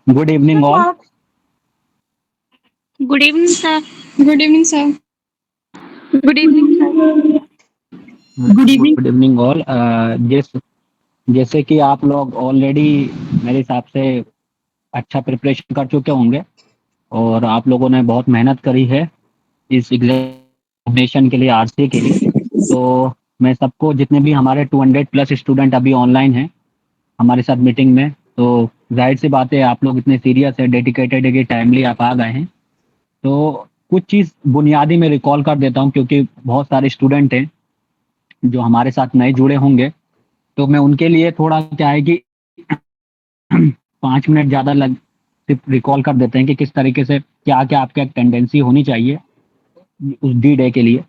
Good evening, all. Good evening, sir. Good evening, sir. Good evening, sir. Good evening. Good evening all. जैसे कि आप लोग already मेरे हिसाब से अच्छा प्रिपरेशन कर चुके होंगे और आप लोगों ने बहुत मेहनत करी है इस एग्जामिनेशन के लिए, आरसीए के लिए। तो मैं सबको, जितने भी हमारे 200 प्लस स्टूडेंट अभी ऑनलाइन हैं हमारे साथ मीटिंग में, तो जाहिर सी बात है आप लोग इतने सीरियस है, डेडिकेटेड है कि टाइमली आप आ गए हैं। तो कुछ चीज़ बुनियादी मैं रिकॉल कर देता हूँ, क्योंकि बहुत सारे स्टूडेंट हैं जो हमारे साथ नए जुड़े होंगे। तो मैं उनके लिए थोड़ा क्या है कि 5 मिनट ज़्यादा लग सिर्फ रिकॉल कर देते हैं कि किस तरीके से क्या-क्या आपके टेंडेंसी होनी चाहिए उस डी डे के लिए।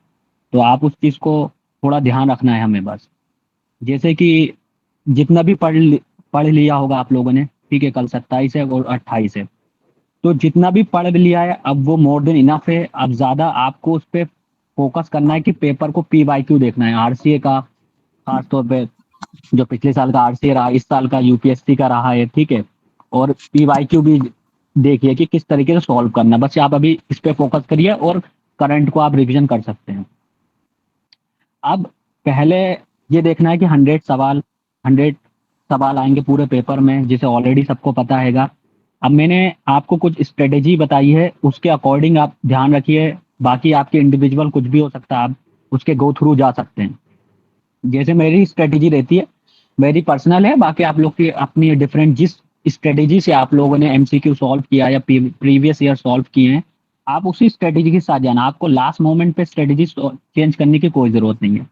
तो आप उस चीज़ को थोड़ा ध्यान रखना है हमें बस। जैसे कि जितना भी पढ़ लिया होगा आप लोगों ने, ठीक है, कल 27 है और 28 है। तो जितना भी पढ़ लिया है अब वो मोर देन इनफ है। अब ज़्यादा आपको उस पे फ़ोकस करना है कि पेपर को पीवाईक्यू देखना है, आरसीए का खास तौर पे। जो पिछले साल का आरसीए रहा, इस साल का यूपीएससी का रहा है, ठीक है। और पीवाईक्यू भी देखिए कि किस तरीके से सॉल्व करना है। बस आप अभी इस पे फोकस करिए और करंट को आप रिवीजन कर सकते हैं। अब पहले ये देखना है कि 100 सवाल आएंगे पूरे पेपर में, जिसे ऑलरेडी सबको पता हैगा। अब मैंने आपको कुछ स्ट्रेटेजी बताई है, उसके अकॉर्डिंग आप ध्यान रखिए। बाकी आपके इंडिविजुअल कुछ भी हो सकता है, आप उसके गो थ्रू जा सकते हैं। जैसे मेरी स्ट्रेटेजी रहती है, मेरी पर्सनल है, बाकी आप लोग की अपनी डिफरेंट। जिस स्ट्रेटेजी से आप लोगों ने एमसीक्यू सॉल्व किया या प्रीवियस ईयर सॉल्व किए हैं, आप उसी स्ट्रेटेजी के साथ जाना। आपको लास्ट मोमेंट पे स्ट्रेटेजी चेंज करने की कोई ज़रूरत नहीं है।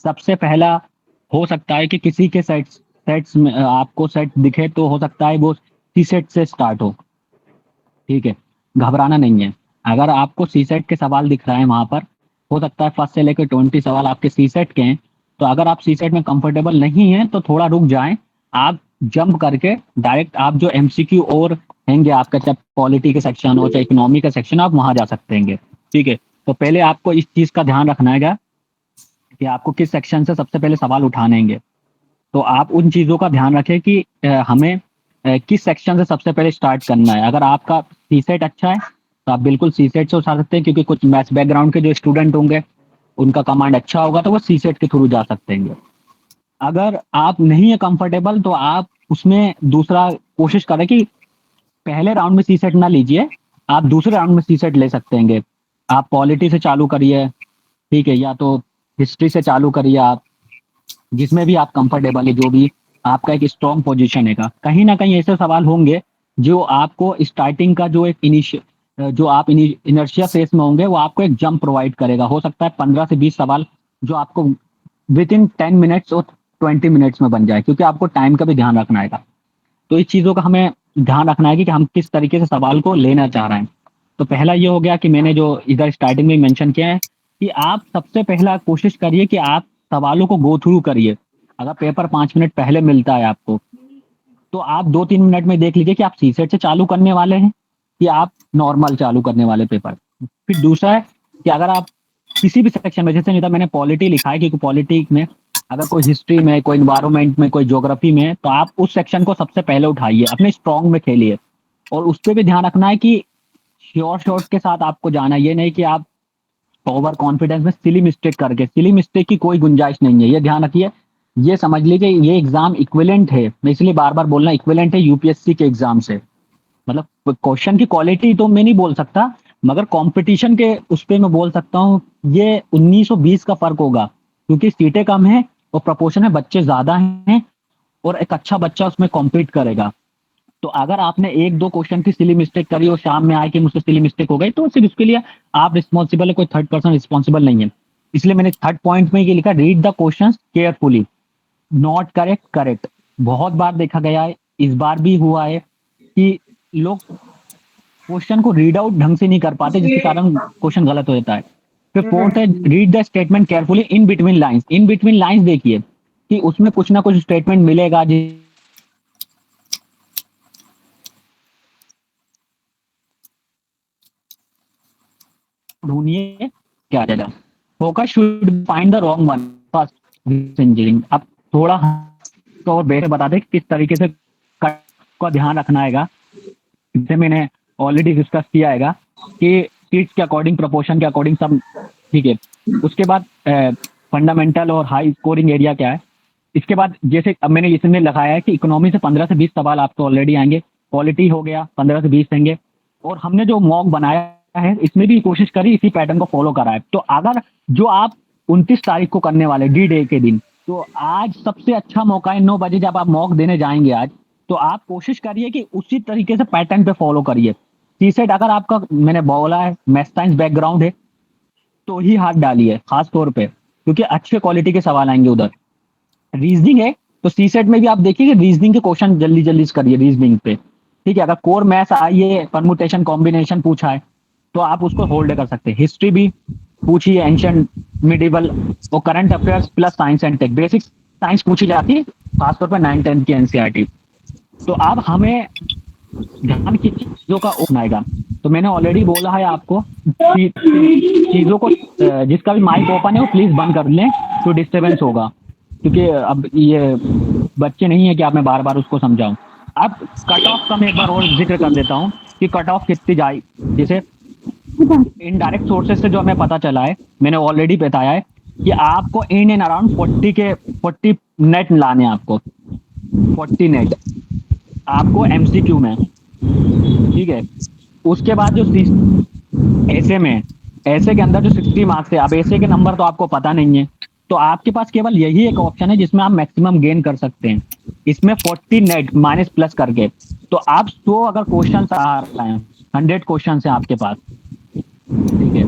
सबसे पहला हो सकता है कि किसी के सेट्स में आपको सेट दिखे, तो हो सकता है वो सी सेट से स्टार्ट हो, ठीक है। घबराना नहीं है। अगर आपको सी सेट के सवाल दिख रहा है वहाँ पर, हो सकता है फर्स्ट से लेकर 20 सवाल आपके सी सेट के हैं। तो अगर आप सी सेट में कंफर्टेबल नहीं हैं तो थोड़ा रुक जाएँ। आप जंप करके डायरेक्ट आप जो एमसीक्यू और हैंगे आपका, चाहे पॉलिटी के सेक्शन हो चाहे इकोनॉमी का सेक्शन, आप वहाँ जा सकते हैं, ठीक है। तो पहले आपको इस चीज़ का ध्यान रखना है कि आपको किस सेक्शन से सबसे पहले सवाल उठाने हैं। तो आप उन चीज़ों का ध्यान रखें कि हमें किस सेक्शन से सबसे पहले स्टार्ट करना है। अगर आपका सी सेट अच्छा है तो आप बिल्कुल सी सेट से उठा सकते हैं, क्योंकि कुछ मैथ्स बैकग्राउंड के जो स्टूडेंट होंगे उनका कमांड अच्छा होगा, तो वो सी सेट के थ्रू जा सकते हैं। अगर आप नहीं है कंफर्टेबल तो आप उसमें दूसरा कोशिश करें कि पहले राउंड में सी सेट ना लीजिए, आप दूसरे राउंड में सी सेट ले सकते हैं। आप पॉलिटी से चालू करिए, ठीक है, या तो हिस्ट्री से चालू करिए आप, जिसमें भी आप कंफर्टेबल है, जो भी आपका एक स्ट्रॉन्ग पोजीशन है। कहीं ना कहीं ऐसे सवाल होंगे जो आपको स्टार्टिंग का जो एक जो आप इनर्शिया फेस में होंगे, वो आपको एक जंप प्रोवाइड करेगा। हो सकता है 15 से 20 सवाल जो आपको विद इन 10 मिनट्स और 20 मिनट्स में बन जाए, क्योंकि आपको टाइम का भी ध्यान रखना है। तो इस चीज़ों का हमें ध्यान रखना है कि हम किस तरीके से सवाल को लेना चाह रहे हैं। तो पहला ये हो गया कि मैंने जो इधर स्टार्टिंग में मेंशन किया है कि आप सबसे पहला कोशिश करिए कि आप सवालों को गो थ्रू करिए। अगर पेपर 5 मिनट पहले मिलता है आपको, तो आप 2-3 मिनट में देख लीजिए कि आप सी सेट से चालू करने वाले हैं कि आप नॉर्मल चालू करने वाले पेपर। फिर दूसरा है कि अगर आप किसी भी सेक्शन में, जैसे नहीं था मैंने पॉलिटी लिखा है, क्योंकि पॉलिटी में अगर कोई हिस्ट्री में, कोई इन्वायरमेंट में, कोई ज्योग्राफी में, तो आप उस सेक्शन को सबसे पहले उठाइए, अपने स्ट्रॉन्ग में खेलिए। और उस पर भी ध्यान रखना है कि श्योर शॉट के साथ आपको जाना है। ये नहीं कि आप ओवर कॉन्फिडेंस में सिली मिस्टेक करके, सिली मिस्टेक की कोई गुंजाइश नहीं है, ये ध्यान रखिए। ये समझ लीजिए ये एग्जाम इक्विवेलेंट है, मैं इसलिए बार बार बोलना, इक्विवेलेंट है यूपीएससी के एग्जाम से। मतलब क्वेश्चन की क्वालिटी तो मैं नहीं बोल सकता, मगर कंपटीशन के उस पे मैं बोल सकता हूँ ये 1920 का फर्क होगा, क्योंकि सीटें कम है और प्रपोर्शन में बच्चे ज्यादा हैं, और एक अच्छा बच्चा उसमें कॉम्पीट करेगा। तो अगर आपने एक दो क्वेश्चन की सिली मिस्टेक करी और शाम में आए कि मुझसे सिली मिस्टेक हो गई, तो सिर्फ उसके लिए आप रिस्पॉन्सिबल है, कोई थर्ड पर्सन रिस्पॉन्सिबल नहीं है। इसलिए मैंने थर्ड पॉइंट में ये लिखा, read the question carefully, not correct correct. बहुत बार देखा गया है, इस बार भी हुआ है कि लोग क्वेश्चन को रीड आउट ढंग से नहीं कर पाते, जिसके कारण क्वेश्चन गलत हो जाता है। फिर फोर्थ है, read the statement carefully in between lines. In between lines देखिए कि उसमें कुछ ना कुछ स्टेटमेंट मिलेगा, ढूंढिए क्या आ जाएगा। Focus should find the wrong one first engineering. अब थोड़ा तो और बेटे बता दे किस तरीके से का ध्यान रखना हैगा। जैसे मैंने ऑलरेडी डिस्कस किया हैगा कि सीट्स के अकॉर्डिंग, प्रोपोर्शन के अकॉर्डिंग सब ठीक है। उसके बाद फंडामेंटल और हाई स्कोरिंग एरिया क्या है। इसके बाद जैसे अब मैंने इसमें लगाया है कि इकोनॉमी से 15 से 20 सवाल आपको ऑलरेडी आएंगे, पॉलिटी हो गया 15 से 20 देंगे, और हमने जो मॉक बनाया है इसमें भी कोशिश करी इसी पैटर्न को फॉलो करा है। तो अगर जो आप 29 तारीख को करने वाले डी डे के दिन, तो आज सबसे अच्छा मौका है 9 बजे जब आप मॉक देने जाएंगे आज, तो आप कोशिश करिए कि उसी तरीके से पैटर्न पे फॉलो करिए। सी सेट अगर आपका मैंने बोला है मैथ साइंस बैकग्राउंड है तो ही हाथ डालिए खास तौर पे, क्योंकि अच्छे क्वालिटी के सवाल आएंगे उधर। रीजनिंग है तो सी सेट में भी आप देखिए कि रीजनिंग के क्वेश्चन जल्दी जल्दी से करिए रीजनिंग पे, ठीक है। अगर कोर मैथ्स आइए परमुटेशन कॉम्बिनेशन पूछा है तो आप उसको होल्ड कर सकते हैं। हिस्ट्री भी पूछिए, एंशियंट, मिडिवल और current affairs plus science and tech, basic science पूछी जाती है खासतौर पर 9-10 की एनसीईआरटी। तो अब हमें ध्यान की चीजों का अपनाएगा। तो मैंने ऑलरेडी बोला है आपको चीजों को, जिसका भी माइक ओपन है वो प्लीज बंद कर लें तो डिस्टरबेंस होगा, क्योंकि अब ये बच्चे नहीं है कि आप मैं बार बार उसको समझाऊं। अब कट ऑफ का मैं एक बार और जिक्र कर देता हूं कि कट ऑफ कितनी जाए। जैसे इनडायरेक्ट सोर्सेस से जो हमें पता चला है, मैंने ऑलरेडी बताया है कि आपको इन एंड अराउंड 40 नेट लाने हैं, आपको 40 नेट आपको एमसीक्यू में, ठीक है। उसके बाद जो ऐसे में, ऐसे के अंदर जो 60 मार्क्स है, अब ऐसे के नंबर तो आपको पता नहीं है, तो आपके पास केवल यही एक ऑप्शन है जिसमें आप मैक्सिमम गेन कर सकते हैं। इसमें 40 नेट माइनस प्लस करके, तो आप 100 अगर क्वेश्चन आ रहे हैं, 100 क्वेश्चन है आपके पास, ठीक है,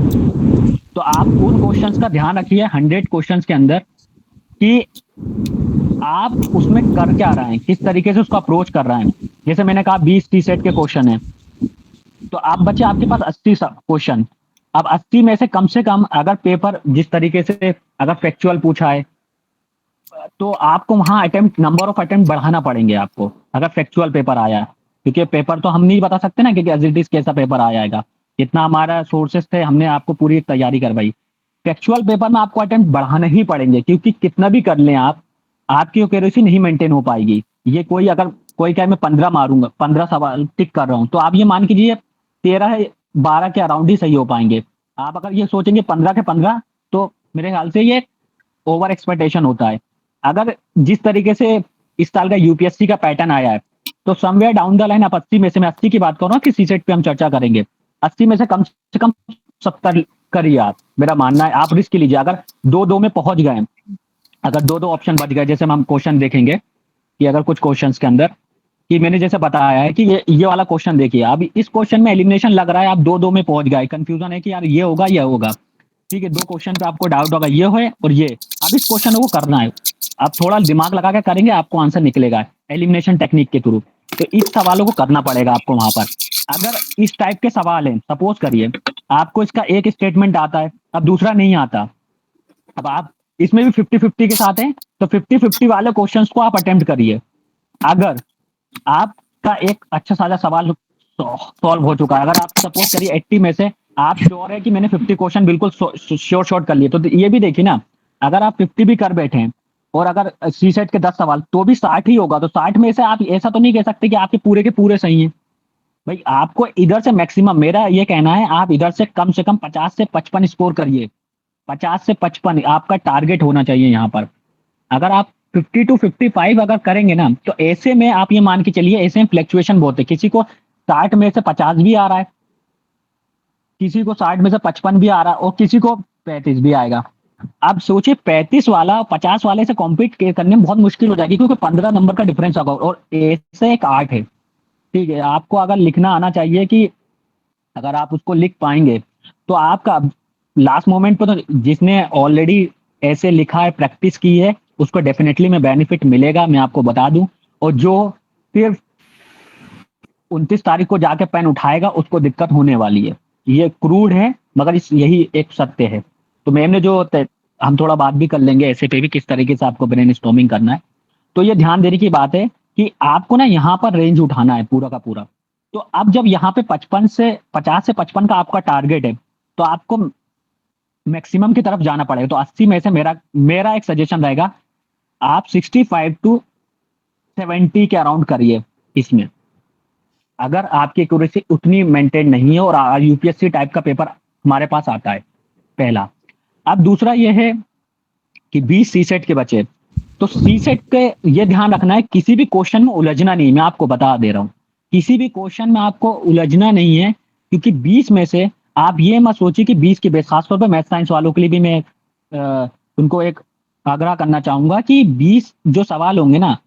तो आप उन क्वेश्चंस का ध्यान रखिए 100 क्वेश्चंस के अंदर कि आप उसमें कर क्या रहे हैं, किस तरीके से उसको अप्रोच कर रहे हैं। जैसे मैंने कहा 20 टी सेट के क्वेश्चन है, तो आप बच्चे आपके पास 80 क्वेश्चन, अब 80 में से कम अगर पेपर जिस तरीके से अगर फैक्चुअल पूछा है तो आपको वहां अटेम्प्ट, नंबर ऑफ अटेम्प्ट बढ़ाना पड़ेंगे आपको अगर फैक्चुअल पेपर आया है, क्योंकि पेपर तो हम नहीं बता सकते ना कि एज इट इज कैसा पेपर आ जाएगा। जितना हमारा सोर्सेस थे हमने आपको पूरी तैयारी करवाई। फैक्चुअल पेपर में आपको अटेम्प्ट बढ़ाने ही पड़ेंगे, क्योंकि कितना भी कर लें आप, आपकी एक्यूरेसी नहीं मेंटेन हो पाएगी। ये कोई अगर कोई कहे मैं 15 मारूंगा, 15 सवाल टिक कर रहा हूं, तो आप ये मान कीजिए 13-12 के अराउंड ही सही हो पाएंगे। आप अगर ये सोचेंगे 15 के 15, तो मेरे ख्याल से ये ओवर एक्सपेक्टेशन होता है। अगर जिस तरीके से इस साल का यूपीएससी का पैटर्न आया है, तो समवेयर डाउन द लाइन आप 80 में से, मैं 80 की बात कर रहा हूँ कि सीसेट पे हम चर्चा करेंगे, 80 में से कम 70 करिए आप। मेरा मानना है आप रिस्क लीजिए। अगर 2-2 में पहुंच गए, अगर 2-2 ऑप्शन बच गए, जैसे हम क्वेश्चन देखेंगे कि अगर कुछ क्वेश्चंस के अंदर कि मैंने जैसे बताया है कि ये वाला क्वेश्चन देखिए, अब इस क्वेश्चन में एलिमिनेशन लग रहा है, आप 2-2 में पहुंच गए, कंफ्यूजन है कि यार ये होगा ये होगा, ठीक है। 2 क्वेश्चन पे आपको डाउट होगा ये है और ये, अब इस क्वेश्चन को करना है, आप थोड़ा दिमाग लगा के करेंगे आपको आंसर निकलेगा एलिमिनेशन टेक्निक के थ्रू। तो इस सवालों को करना पड़ेगा आपको वहां पर। अगर इस टाइप के सवाल हैं, सपोज करिए आपको इसका एक स्टेटमेंट आता है, अब दूसरा नहीं आता, अब आप इसमें भी 50-50 के साथ हैं, तो 50-50 वाले क्वेश्चंस को आप अटेम्प्ट करिए। अगर आपका एक अच्छा सारा सवाल सॉल्व हो चुका है, अगर आप सपोज करिए 80 में से आप श्योर है कि मैंने 50 क्वेश्चन बिल्कुल श्योर शॉर्ट कर लिए, तो ये भी देखिए ना, अगर आप 50 भी कर बैठे हैं और अगर सी सेट के 10 सवाल तो भी 60 ही होगा, तो 60 में से आप ऐसा तो नहीं कह सकते कि आपके पूरे के पूरे सही हैं। भाई आपको इधर से मैक्सिमम, मेरा ये कहना है आप इधर से कम 50 से 55 स्कोर करिए। 50 से 55 आपका टारगेट होना चाहिए यहाँ पर। अगर आप 50 to 55 अगर करेंगे ना, तो ऐसे में आप ये मान के चलिए, ऐसे में फ्लक्चुएशन बहुत है, किसी को 60 में से 50 भी आ रहा है, किसी को 60 में से 55 भी आ रहा है और किसी को 35 भी आएगा। अब सोचिए 35 वाला 50 वाले से कॉम्पीट करने में बहुत मुश्किल हो जाएगी, क्योंकि 15 नंबर का डिफरेंस होगा और ऐसे एक आर्ट है, ठीक है। आपको अगर लिखना आना चाहिए कि अगर आप उसको लिख पाएंगे तो आपका लास्ट मोमेंट पर, तो जिसने ऑलरेडी ऐसे लिखा है, प्रैक्टिस की है, उसको डेफिनेटली में बेनिफिट मिलेगा, मैं आपको बता दूं। और जो सिर्फ 29 तारीख को जाके पेन उठाएगा उसको दिक्कत होने वाली है। ये क्रूड है मगर यही एक सत्य है। तो मैम ने जो हम थोड़ा बात भी कर लेंगे ऐसे पे भी, किस तरीके से आपको ब्रेन स्टॉर्मिंग करना है। तो ये ध्यान देने की बात है कि आपको ना यहाँ पर रेंज उठाना है पूरा का पूरा। तो अब जब यहाँ पे 50 से 55 का आपका टारगेट है, तो आपको मैक्सिमम की तरफ जाना पड़ेगा। तो 80 में से मेरा एक सजेशन रहेगा, आप 65 to 70 के अराउंड करिए इसमें। अगर आपकी एक्यूरेसी उतनी मेंटेन नहीं है और यूपीएससी टाइप का पेपर हमारे पास आता है, पहला। अब दूसरा ये है कि 20 सी सेट के बचे, तो सी सेट के ये ध्यान रखना है किसी भी क्वेश्चन में उलझना नहीं, मैं आपको बता दे रहा हूँ, किसी भी क्वेश्चन में आपको उलझना नहीं है, क्योंकि 20 में से आप ये मत सोचिए कि 20 के बेस, खासतौर पर मैथ साइंस वालों के लिए भी मैं उनको एक आग्रह करना चाहूंगा कि 20 जो सवाल होंगे ना,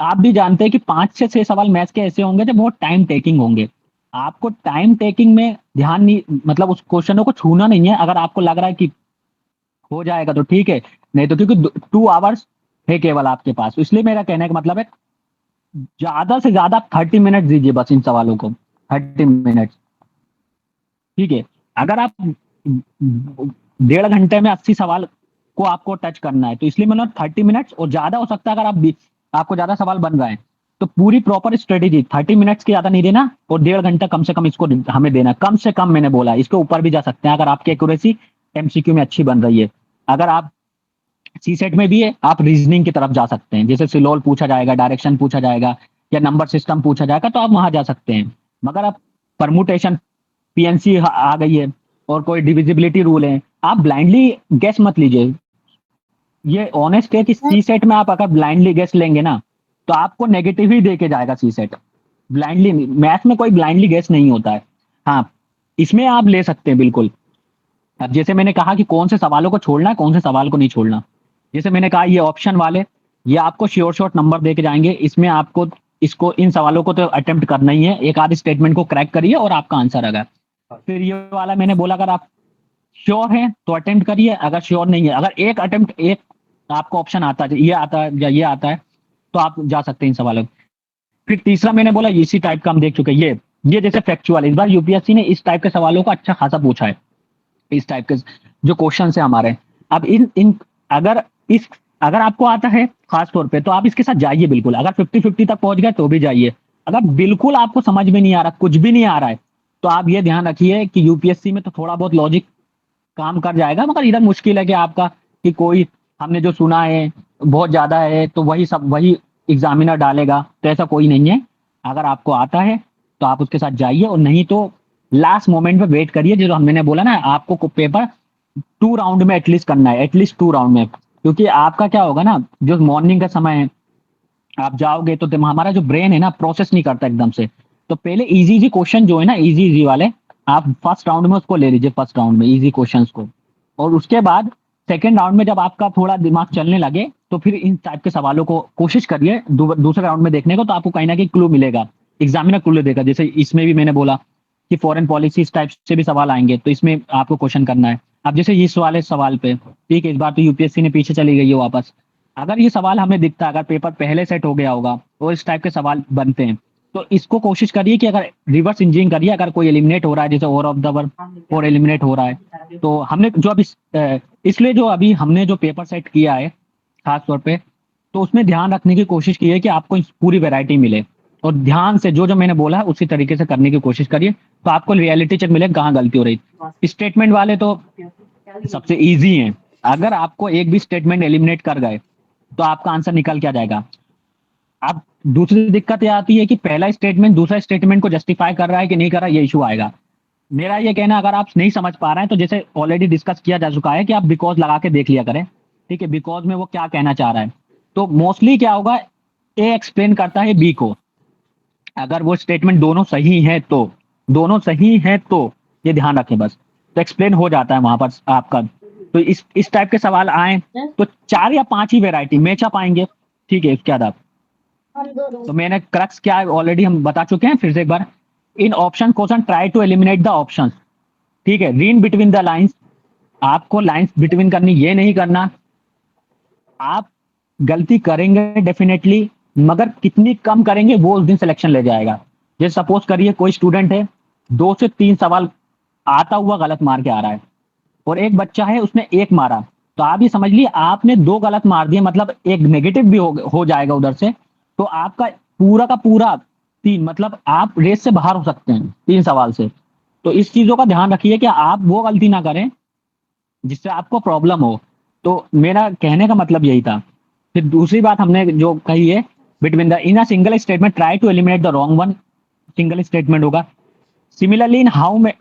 आप भी जानते हैं कि 5 से 6 सवाल मैथ्स के ऐसे होंगे जो बहुत टाइम टेकिंग होंगे। आपको टाइम टेकिंग में ध्यान नहीं, मतलब उस क्वेश्चनों को छूना नहीं है। अगर आपको लग रहा है कि हो जाएगा तो ठीक है, नहीं तो क्योंकि 2 आवर्स है केवल आपके पास, इसलिए मेरा कहने का मतलब है ज्यादा से ज्यादा 30 मिनट दीजिए बस इन सवालों को, 30 मिनट, ठीक है। अगर आप 1.5 घंटे में 80 सवाल को आपको टच करना है, तो इसलिए मैंने 30 मिनट्स, और ज्यादा हो सकता है अगर आपको ज्यादा सवाल बन रहे हैं तो पूरी प्रॉपर स्ट्रेटेजी 30 मिनट्स की ज्यादा नहीं देना, और 1.5 घंटा कम से कम इसको हमें देना, कम से कम मैंने बोला, इसके ऊपर भी जा सकते हैं अगर आपकी एक्यूरेसी एमसीक्यू में अच्छी बन रही है। अगर आप सी सेट में भी है, आप रीजनिंग की तरफ जा सकते हैं, जैसे सिलोल पूछा जाएगा, डायरेक्शन पूछा जाएगा, या नंबर सिस्टम पूछा जाएगा, तो आप वहां जा सकते हैं। मगर आप परमुटेशन, पीएनसी आ गई है, और कोई डिविजिबिलिटी रूल है, आप ब्लाइंडली गेस मत लीजिए। ये ऑनेस्ट है कि सी सेट में आप अगर ब्लाइंडली गेस लेंगे ना, तो आपको नेगेटिव ही दे के जाएगा सी सेट। ब्लाइंडली, मैथ में कोई ब्लाइंडली गेस नहीं होता है। हाँ, इसमें आप ले सकते हैं बिल्कुल। अब जैसे मैंने कहा कि कौन से सवालों को छोड़ना है, कौन से सवाल को नहीं छोड़ना, जैसे मैंने कहा ये ऑप्शन वाले, ये आपको श्योर शॉर्ट नंबर दे के जाएंगे, इसमें आपको इसको, इन सवालों को तो अटेम्प्ट करना ही है, एक आध स्टेटमेंट को क्रैक करिए और आपका आंसर आ गया। फिर ये वाला मैंने बोला, अगर आप श्योर है तो अटेम्प्ट करिए, अगर श्योर नहीं है, अगर एक अटेम्प्ट, एक आपको ऑप्शन आता है, ये आता है या ये आता है, तो आप जा सकते हैं इन सवालों। फिर तीसरा मैंने बोला इसी टाइप का हम देख चुके हैं, ये जैसे फैक्चुअल, इस बार यूपीएससी ने इस टाइप के सवालों को अच्छा खासा पूछा है, इस टाइप के जो क्वेश्चन है हमारे। अब इन इन अगर इस अगर आपको आता है खास तौर पे, तो आप इसके साथ जाइए बिल्कुल। अगर 50-50 तक पहुंच गए तो भी जाइए। अगर बिल्कुल आपको समझ में नहीं आ रहा, कुछ भी नहीं आ रहा है, तो आप ये ध्यान रखिए कि यूपीएससी में तो थोड़ा बहुत लॉजिक काम कर जाएगा, मगर इधर मुश्किल है कि आपका, कि कोई हमने जो सुना है बहुत ज्यादा है तो वही एग्जामिनर डालेगा, तो ऐसा कोई नहीं है। अगर आपको आता है तो आप उसके साथ जाइए, और नहीं तो लास्ट मोमेंट पे वेट करिए, जो मैंने बोला ना, आपको पेपर 2 राउंड में एटलीस्ट करना है, एटलीस्ट 2 राउंड में। क्योंकि आपका क्या होगा ना, जो मॉर्निंग का समय है, आप जाओगे तो हमारा जो ब्रेन है ना, प्रोसेस नहीं करता एकदम से। तो पहले इजी इजी क्वेश्चन जो है ना, इजी इजी वाले, आप फर्स्ट राउंड में उसको ले लीजिए, फर्स्ट राउंड में इजी क्वेश्चंस को। और उसके बाद सेकेंड राउंड में जब आपका थोड़ा दिमाग चलने लगे, तो फिर इन टाइप के सवालों को कोशिश करिए दूसरे राउंड में देखने को, तो आपको कहीं ना कहीं क्लू मिलेगा, एग्जामिनर क्लू देगा। जैसे इसमें भी मैंने बोला कि फॉरेन पॉलिसी इस टाइप से भी सवाल आएंगे, तो इसमें आपको क्वेश्चन करना है। अब जैसे इस वाले सवाल पे, ठीक है, इस बार तो यूपीएससी ने पीछे चली गई है वापस। अगर ये सवाल हमें दिखता है, अगर पेपर पहले सेट हो गया होगा और इस टाइप के सवाल बनते हैं, तो इसको कोशिश करिए कि अगर रिवर्स इंजीनियरिंग करिए, अगर कोई एलिमिनेट हो रहा है, जैसे ओवर ऑफ द वर्ल्ड और एलिमिनेट हो रहा है, तो हमने जो अभी इसलिए जो अभी हमने जो पेपर सेट किया है खास तौर पे, तो उसमें ध्यान रखने की कोशिश की है कि आपको पूरी वैरायटी मिले, और ध्यान से जो जो मैंने बोला है उसी तरीके से करने की कोशिश करिए, तो आपको रियलिटी चेक मिलेगा कहाँ गलती हो रही। स्टेटमेंट वाले तो सबसे इजी हैं, अगर आपको एक भी स्टेटमेंट एलिमिनेट कर गए तो आपका आंसर निकल के आ जाएगा। अब दूसरी दिक्कत ये आती है कि पहला स्टेटमेंट दूसरा स्टेटमेंट को जस्टिफाई कर रहा है कि नहीं कर रहा है, ये इशू आएगा। मेरा ये कहना, अगर आप नहीं समझ पा रहे हैं, तो जैसे ऑलरेडी डिस्कस किया जा चुका है कि आप बिकॉज लगा के देख लिया करें, ठीक है, बिकॉज में वो क्या कहना चाह रहा है। तो मोस्टली क्या होगा, ए एक्सप्लेन करता है बी को, अगर वो स्टेटमेंट दोनों सही है तो ये ध्यान रखें बस, तो एक्सप्लेन हो जाता है वहां पर आपका। तो इस टाइप के सवाल आए तो 4 या 5 ही वेराइटी मैच अप आएंगे, ठीक है। उसके बाद आप, तो मैंने क्रक्स क्या ऑलरेडी हम बता चुके हैं, फिर से एक बार, in option question try to eliminate the option, ठीक है, रीड बिटवीन द लाइंस, आपको लाइंस बिटवीन करनी, ये नहीं करना। आप गलती करेंगे डेफिनेटली, मगर कितनी कम करेंगे वो उस दिन सिलेक्शन ले जाएगा। जैसे सपोज करिए कोई स्टूडेंट है, 2 से 3 सवाल आता हुआ गलत मार के आ रहा है, और एक बच्चा है उसने एक मारा, तो आप ये समझ लिए आपने 2 गलत मार दिए, मतलब एक नेगेटिव भी हो जाएगा उधर से, तो आपका पूरा का पूरा 3, मतलब आप रेस से बाहर हो सकते हैं 3 सवाल से। तो इस चीजों का ध्यान रखिए कि आप वो गलती ना करें जिससे आपको प्रॉब्लम हो। तो मेरा कहने का मतलब यही था। फिर दूसरी बात हमने जो कही है, between the in a single statement try to eliminate the wrong one, single statement होगा। सिमिलरली इन हाउ में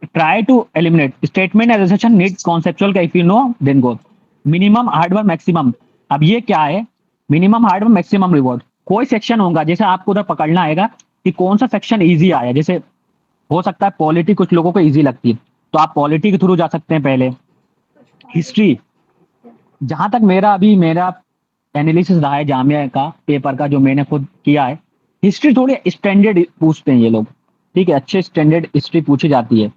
try to eliminate statement association need conceptual का if you know then go. Minimum hard work maximum, अब ये क्या है, minimum hard work maximum reward. कोई section होगा जैसे आपको उधर पकड़ना आएगा कि कौन सा सेक्शन इजी आया, जैसे हो सकता है पॉलिटी कुछ लोगों को इजी लगती है तो आप पॉलिटी के थ्रू जा सकते हैं पहले। हिस्ट्री, जहां तक मेरा एनालिसिस रहा है जामिया का पेपर का जो मैंने खुद किया है, हिस्ट्री थोड़ी स्टैंडर्ड पूछते हैं ये लोग, ठीक है, अच्छे स्टैंडर्ड हिस्ट्री पूछी जाती है।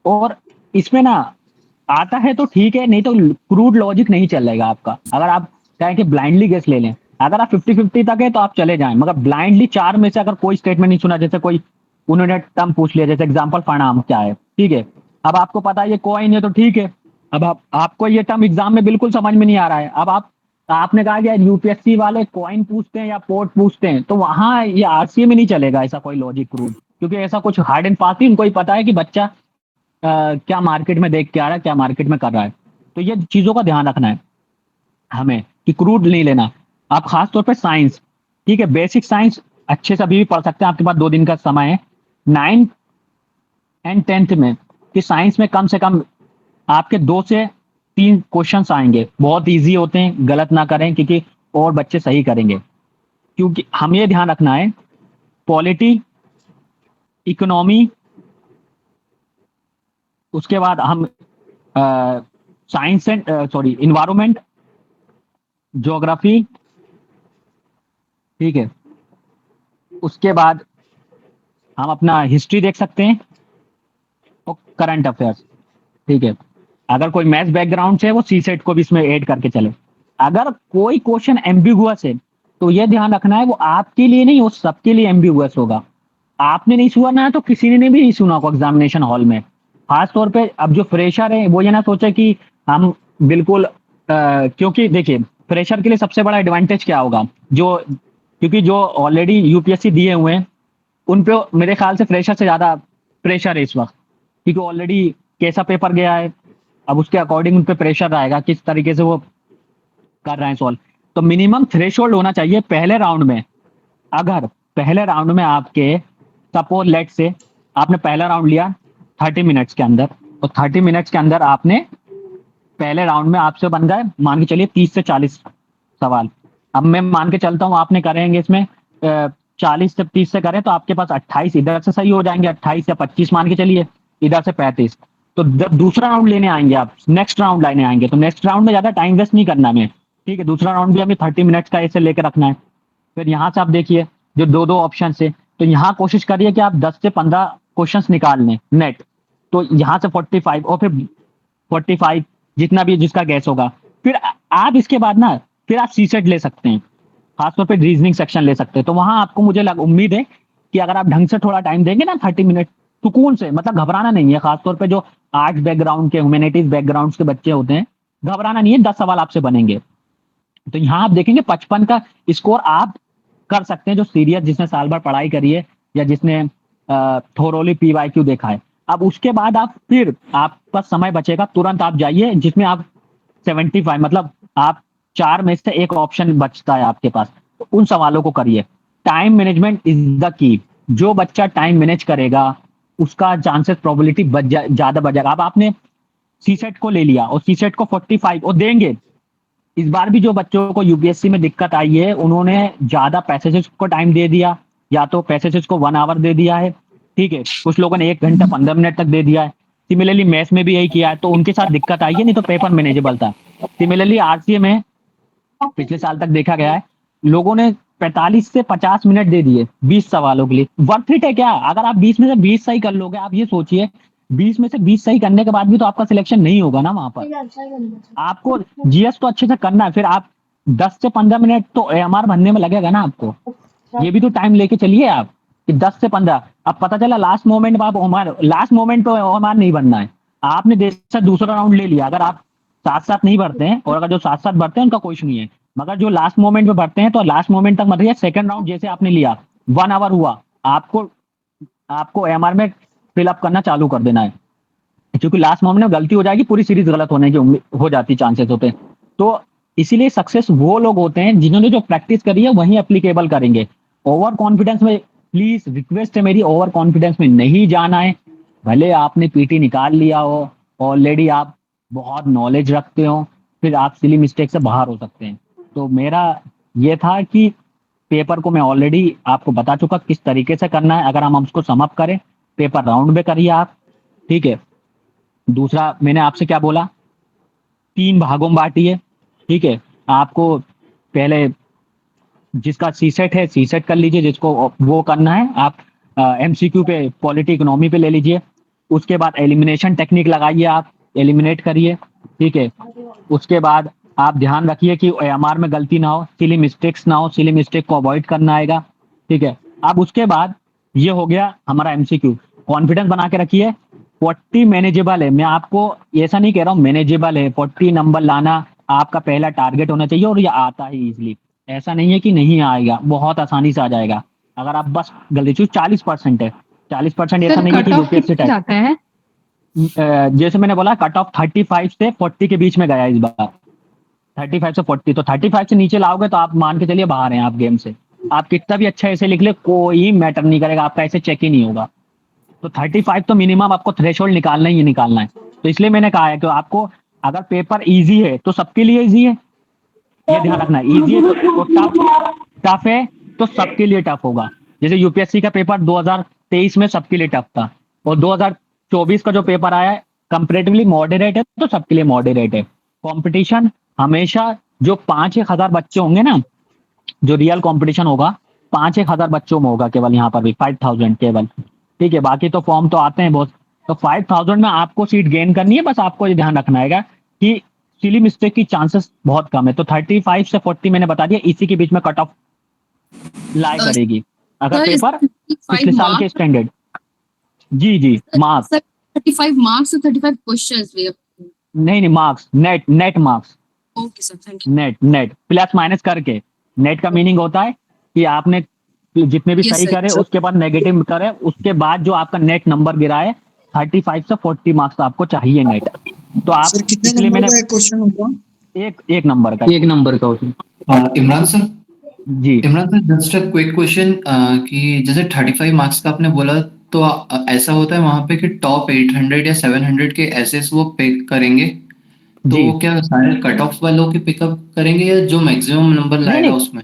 और इसमें ना आता है तो ठीक है, नहीं तो क्रूड लॉजिक नहीं चलेगा आपका। अगर आप कहें कि ब्लाइंडली गेस ले लें, अगर आप 50-50 तक है तो आप चले जाएं, मगर ब्लाइंडली चार में से अगर कोई स्टेटमेंट नहीं सुना, जैसे कोई उन्होंने टर्म पूछ लिया, जैसे एग्जांपल प्रणाम क्या है, ठीक है, अब आपको पता है ये कॉइन है तो ठीक है, अब आपको ये टर्म एग्जाम में बिल्कुल समझ में नहीं आ रहा है, अब आपने कहा कि यार यूपीएससी वाले कॉइन पूछते हैं या पोर्ट पूछते हैं, तो वहां ये आरसीए में नहीं चलेगा ऐसा कोई लॉजिक क्रूड, क्योंकि ऐसा कुछ हार्ड एंड फास्ट ही उनको ही पता है कि बच्चा क्या मार्केट में देख के आ रहा है, क्या मार्केट में कर रहा है। तो ये चीजों का ध्यान रखना है हमें कि क्रूड नहीं लेना। आप खास तौर पे साइंस, ठीक है, बेसिक साइंस अच्छे से अभी भी पढ़ सकते हैं, आपके पास 2 दिन का समय है। 9th एंड 10th में कि साइंस में कम से कम आपके 2 से 3 क्वेश्चंस आएंगे, बहुत इजी होते हैं, गलत ना करें क्योंकि और बच्चे सही करेंगे। क्योंकि हमें ये ध्यान रखना है पॉलिटी, इकोनॉमी, उसके बाद हम science and sorry environment, geography, ठीक है, उसके बाद हम अपना हिस्ट्री देख सकते हैं और करंट अफेयर्स, ठीक है। अगर कोई मैथ्स बैकग्राउंड से है वो सी सेट को भी इसमें ऐड करके चले। अगर कोई क्वेश्चन एम्बिगुअस है तो ये ध्यान रखना है वो आपके लिए नहीं, वो सबके लिए एम्बिगुअस होगा। आपने नहीं सुना है तो किसी ने भी नहीं सुना होगा एग्जामिनेशन हॉल में। खास तौर पे अब जो फ्रेशर है वो ये ना सोचे कि हम बिल्कुल क्योंकि देखिए फ्रेशर के लिए सबसे बड़ा एडवांटेज क्या होगा, जो क्योंकि जो ऑलरेडी यूपीएससी दिए हुए हैं उन पे मेरे ख्याल से फ्रेशर से ज्यादा प्रेशर है इस वक्त, क्योंकि ऑलरेडी कैसा पेपर गया है, अब उसके अकॉर्डिंग उन पे प्रेशर रहेगा किस तरीके से वो कर रहे हैं सॉल्व। तो मिनिमम थ्रेशोल्ड होना चाहिए पहले राउंड में। अगर पहले राउंड में आपके सपोज लेट से आपने पहला राउंड लिया 30 मिनट्स के अंदर, और 30 मिनट्स के अंदर आपने पहले राउंड में आपसे बन गए मान के चलिए 30 से 40 सवाल। अब मैं मान के चलता हूँ आपने करेंगे इसमें 40 से 30 से करें तो आपके पास 28 इधर से सही हो जाएंगे, 28 या 25 मान के चलिए, इधर से 35। तो जब दूसरा राउंड लेने आएंगे आप, नेक्स्ट राउंड लेने आएंगे, तो नेक्स्ट राउंड में ज्यादा टाइम वेस्ट नहीं करना हमें, ठीक है, दूसरा राउंड भी हमें 30 मिनट्स का ऐसे लेकर रखना है। फिर यहाँ से आप देखिए जो 2-2 ऑप्शन है, तो यहाँ कोशिश करिए कि आप 10 से 15 क्वेश्चन निकाल लें नेट, तो यहाँ से 45 और फिर 45 जितना भी जिसका गैस होगा। फिर आप इसके बाद ना फिर आप सी सेट ले सकते हैं, खासतौर पे रीजनिंग सेक्शन ले सकते हैं। तो वहां आपको मुझे उम्मीद है कि अगर आप ढंग से थोड़ा टाइम देंगे ना 30 मिनट सुकून से, मतलब घबराना नहीं है, खासतौर पे जो आर्ट्स बैकग्राउंड के ह्यूमैनिटीज बैकग्राउंड के बच्चे होते हैं, घबराना नहीं है, 10 सवाल आपसे बनेंगे। तो यहाँ आप देखेंगे 55 का स्कोर आप कर सकते हैं, जो सीरियस जिसने साल भर पढ़ाई करी है या जिसने थोरोली पीवाईक्यू देखा है। अब उसके बाद आप फिर आपका समय बचेगा, तुरंत आप जाइए जिसमें आप 75 मतलब आप 4 में से एक ऑप्शन बचता है आपके पास, तो उन सवालों को करिए। Time management is the key. जो बच्चा टाइम मैनेज करेगा उसका चांसेस प्रोबेबिलिटी ज्यादा बढ़ जाएगा। अब आपने सी सेट को ले लिया और सी सेट को 45 और देंगे। इस बार भी जो बच्चों को यूपीएससी में दिक्कत आई है उन्होंने ज्यादा पैसेजेस को टाइम दे दिया, या तो पैसेजेस को 1 आवर दे दिया है, ठीक है, कुछ लोगों ने 1 घंटा 15 मिनट तक दे दिया है। सिमिलरली मैथ्स में भी यही किया है, तो उनके साथ दिक्कत आई है, नहीं तो पेपर मैनेजेबल था। सिमिलरली आरसीए में पिछले साल तक देखा गया है लोगों ने 45 से 50 मिनट दे दिए 20 सवालों के लिए। वर्थ इट है क्या? अगर आप 20 में से 20 सही कर लोगे, आप ये सोचिए 20 में से 20 सही करने के बाद भी तो आपका सिलेक्शन नहीं होगा ना वहां पर। आपको जीएस तो अच्छे से करना है, फिर आप 10 से 15 मिनट तो एएमआर भरने में लगेगा ना आपको, ये भी तो टाइम लेके चलिए आप कि 10 से 15। अब पता चला लास्ट मोमेंट में आप ओएमआर, लास्ट मोमेंट पे ओएमआर नहीं बनना है, आपने जैसा दूसरा राउंड ले लिया, अगर आप साथ साथ नहीं भरते हैं, और अगर जो साथ साथ भरते हैं उनका कुछ नहीं है, मगर जो लास्ट मोमेंट में भरते हैं तो लास्ट मोमेंट तक मत रहिए। सेकंड राउंड जैसे आपने लिया 1 आवर हुआ, आपको एमआर में फिलअप करना चालू कर देना है, क्योंकि लास्ट मोमेंट में गलती हो जाएगी, पूरी सीरीज गलत होने की हो जाती चांसेस होते हैं। तो इसीलिए सक्सेस वो लोग होते हैं जिन्होंने जो प्रैक्टिस करी है वही एप्लीकेबल करेंगे। ओवर कॉन्फिडेंस में प्लीज रिक्वेस्ट है मेरी, ओवर कॉन्फिडेंस में नहीं जाना है। भले आपने पीटी निकाल लिया हो, ऑलरेडी आप बहुत नॉलेज रखते हो, फिर आप सिली मिस्टेक से बाहर हो सकते हैं। तो मेरा ये था कि पेपर को मैं ऑलरेडी आपको बता चुका किस तरीके से करना है। अगर हम उसको समअप करें, पेपर राउंड में करिए आप, ठीक है। दूसरा मैंने आपसे क्या बोला, 3 भागों में बांटिए, ठीक है। आपको पहले जिसका सी सेट है सी सेट कर लीजिए, जिसको वो करना है आप एमसीक्यू पे पॉलिटी इकोनॉमी पे ले लीजिए। उसके बाद एलिमिनेशन टेक्निक लगाइए, आप एलिमिनेट करिए, ठीक है। उसके बाद आप ध्यान रखिए कि एएमआर में गलती ना हो, सिली मिस्टेक्स ना हो, सिली मिस्टेक को अवॉइड करना आएगा, ठीक है। अब उसके बाद ये हो गया हमारा एमसीक्यू। कॉन्फिडेंस बना के रखिए, 40 मैनेजेबल है। मैं आपको ऐसा नहीं कह रहा हूँ मैनेजेबल है, 40 नंबर लाना आपका पहला टारगेट होना चाहिए, और ये आता है इजिली। ऐसा नहीं है कि नहीं आएगा, बहुत आसानी से आ जाएगा अगर आप बस गलती चूज 40% है। 40% ऐसा सर नहीं है कट कि ऑफ यूपीएससी कितना टाइप। जाता है? जैसे मैंने बोला कट ऑफ 35 से 40 के बीच में गया इस बार। 35 से 40, तो 35 से नीचे लाओगे तो आप मान के चलिए बाहर हैं आप गेम से। आप कितना भी अच्छा ऐसे लिख ले, कोई मैटर नहीं करेगा, आपका ऐसे चेक ही नहीं होगा। तो 35 तो मिनिमम आपको थ्रेशोल्ड निकालना ही निकालना है। तो इसलिए मैंने कहा है कि आपको अगर पेपर इजी है तो सबके लिए इजी है, ये ध्यान रखना है। इजी है तो टफ, टफ है तो सबके लिए टफ होगा। जैसे यूपीएससी का पेपर 2023 में सबके लिए टफ था, और 2024 का जो पेपर आया है कंपेरेटिवली मॉडरेट है, तो सबके लिए मॉडरेट है। कंपटीशन हमेशा जो 5-1 हजार बच्चे होंगे ना, जो रियल कंपटीशन होगा 5-1 हजार बच्चों में होगा केवल, यहाँ पर भी 5000 केवल, ठीक है। बाकी तो फॉर्म तो आते हैं बहुत। तो 5000 में आपको सीट गेन करनी है, बस आपको ये ध्यान रखना है कि सिली मिस्टेक की चांसेस बहुत कम है। तो 35 से 40 मैंने बता दिया, इसी के बीच में कट ऑफ लाई करेगी अगर सर पेपर इसमें पिछले 35 साल के मार्क्स, स्टैंडर्ड। जी जी, मार्क्स। सर 35 मार्क्स और 35 क्वेश्चंस भी। नहीं नहीं, marks, net net marks. Okay sir, thank you. Net net plus minus करके। नेट का मीनिंग होता है कि आपने जितने भी यस सही करे सर। उसके बाद नेगेटिव करे, उसके बाद जो आपका नेट नंबर गिरा है 35 से 40 मार्क्स आपको चाहिए नेट। तो आप सर कितने इसलिए नंबर मैंने का एक क्वेश्चन होगा? एक नंबर का, एक नंबर का उसमें। इमरान सर, जी Imran sir just a quick question कि जैसे 35 मार्क्स का आपने बोला, तो ऐसा होता है वहां पे कि टॉप 800 या 700 के एसेस वो पिक करेंगे, तो जी। क्या सारे कट ऑफ वालों के पिकअप करेंगे या जो मैक्सिमम नंबर नहीं लाएगा नहीं, उसमें?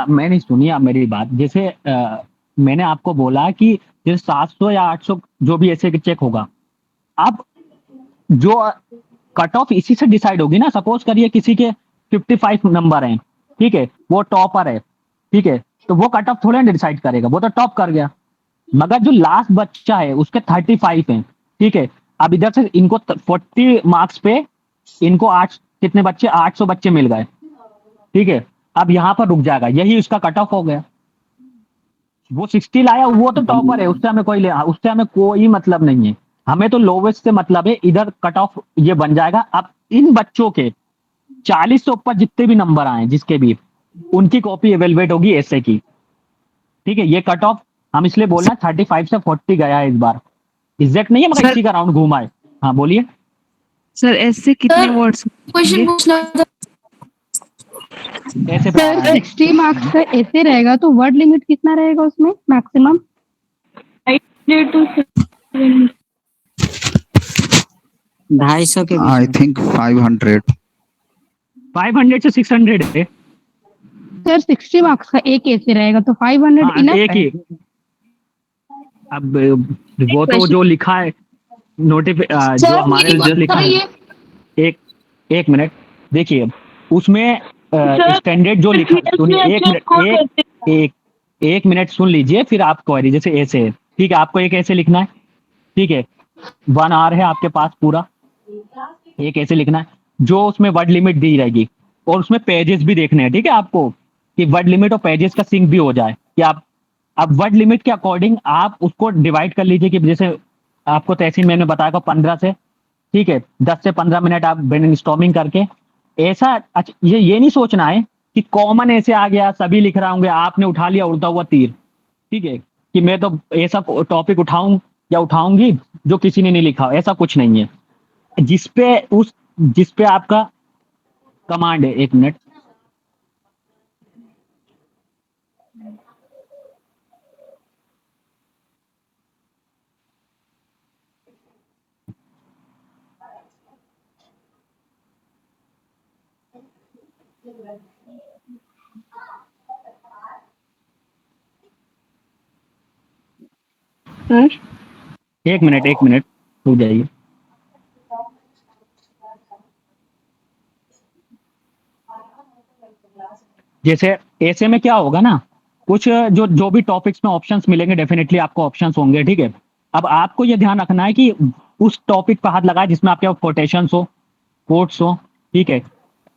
मैंने सुनिए आप मेरी बात। जैसे मैंने आपको बोला कि जैसे 700 या 800 जो भी ऐसे चेक होगा, अब जो कट ऑफ इसी से डिसाइड होगी ना। सपोज करिए किसी के 55 नंबर हैं, ठीक है, वो टॉपर है, ठीक है, तो वो कट ऑफ थोड़े ना डिसाइड करेगा, वो तो टॉप कर गया। मगर जो लास्ट बच्चा है उसके 35 हैं, ठीक है। अब इधर से इनको 40 मार्क्स पे इनको 8 कितने बच्चे, 800 बच्चे मिल गए, ठीक है। अब यहाँ पर रुक जाएगा, यही उसका कट ऑफ हो गया। वो 60 लाया, वो तो टॉपर है, उससे हमें कोई मतलब नहीं है। हमें तो लोवेस्ट से मतलब है, इधर कट ऑफ ये बन जाएगा। अब इन बच्चों के 40 से ऊपर जितने भी नंबर आए जिसके भी, उनकी कॉपी एवेलुएट होगी ऐसे की, ठीक है। ये कट ऑफ हम इसलिए बोल रहे हैं 35 से 40 गया है इस बार। एग्जैक्ट नहीं है मगर सर इसी का राउंड घूमा है। हाँ बोलिए। सर ऐसे कितने सर वर्ड्स? क्वेश्चन पूछना था। ऐसे पे आ सर रहा है। 60 मार्क्स का ऐसे रहेगा तो वर्ड लिमिट कितना रहेगा उसमें मैक्सिमम? 250 के I बीच में। think 500. 500 से 600 है। सर 60 मार्क्स का एक ऐसे रहेगा तो 500 हाँ इनफ एक है? ही। अब वो तो जो लिखा है जो सर हमारे मेरी जस्ट लिखा है, ये एक एक मिनट देखिए उसमें स्टैंडर्ड जो लिखा है, सुनिए एक मिनट, एक मिनट सुन लीजिए, फिर आप क्वेरी जैसे ऐसे है, ठीक है। आपको एक ऐसे लिखना है, ठीक है। 1 आवर है आपके पास पूरा, एक ऐसे लिखना है जो उसमें वर्ड लिमिट दी रहेगी, और उसमें पेजेस भी देखने हैं, ठीक है आपको, कि वर्ड लिमिट और पेजेस का सिंक भी हो जाए कि आप। अब वर्ड लिमिट के अकॉर्डिंग आप उसको डिवाइड कर लीजिए कि जैसे आपको तहसीन मैंने बताया 15 से, ठीक है, 10 से 15 मिनट आप ब्रेनस्टॉर्मिंग करके ऐसा। अच्छा ये नहीं सोचना है कि कॉमन ऐसे आ गया सभी लिख रहे होंगे, आपने उठा लिया उड़ता हुआ तीर, ठीक है, कि मैं तो ऐसा टॉपिक उठाऊं या उठाऊंगी जो किसी ने नहीं लिखा हो, ऐसा कुछ नहीं है। जिस पे आपका कमांड है, एक मिनट, सर एक मिनट रुक जाइए। जैसे ऐसे में क्या होगा ना, कुछ जो भी टॉपिक्स में ऑप्शंस मिलेंगे, डेफिनेटली आपको ऑप्शंस होंगे, ठीक है। अब आपको ये ध्यान रखना है कि उस टॉपिक पर हाथ लगाए जिसमें आपके पास कोटेशंस हो, कोट्स हो, ठीक है,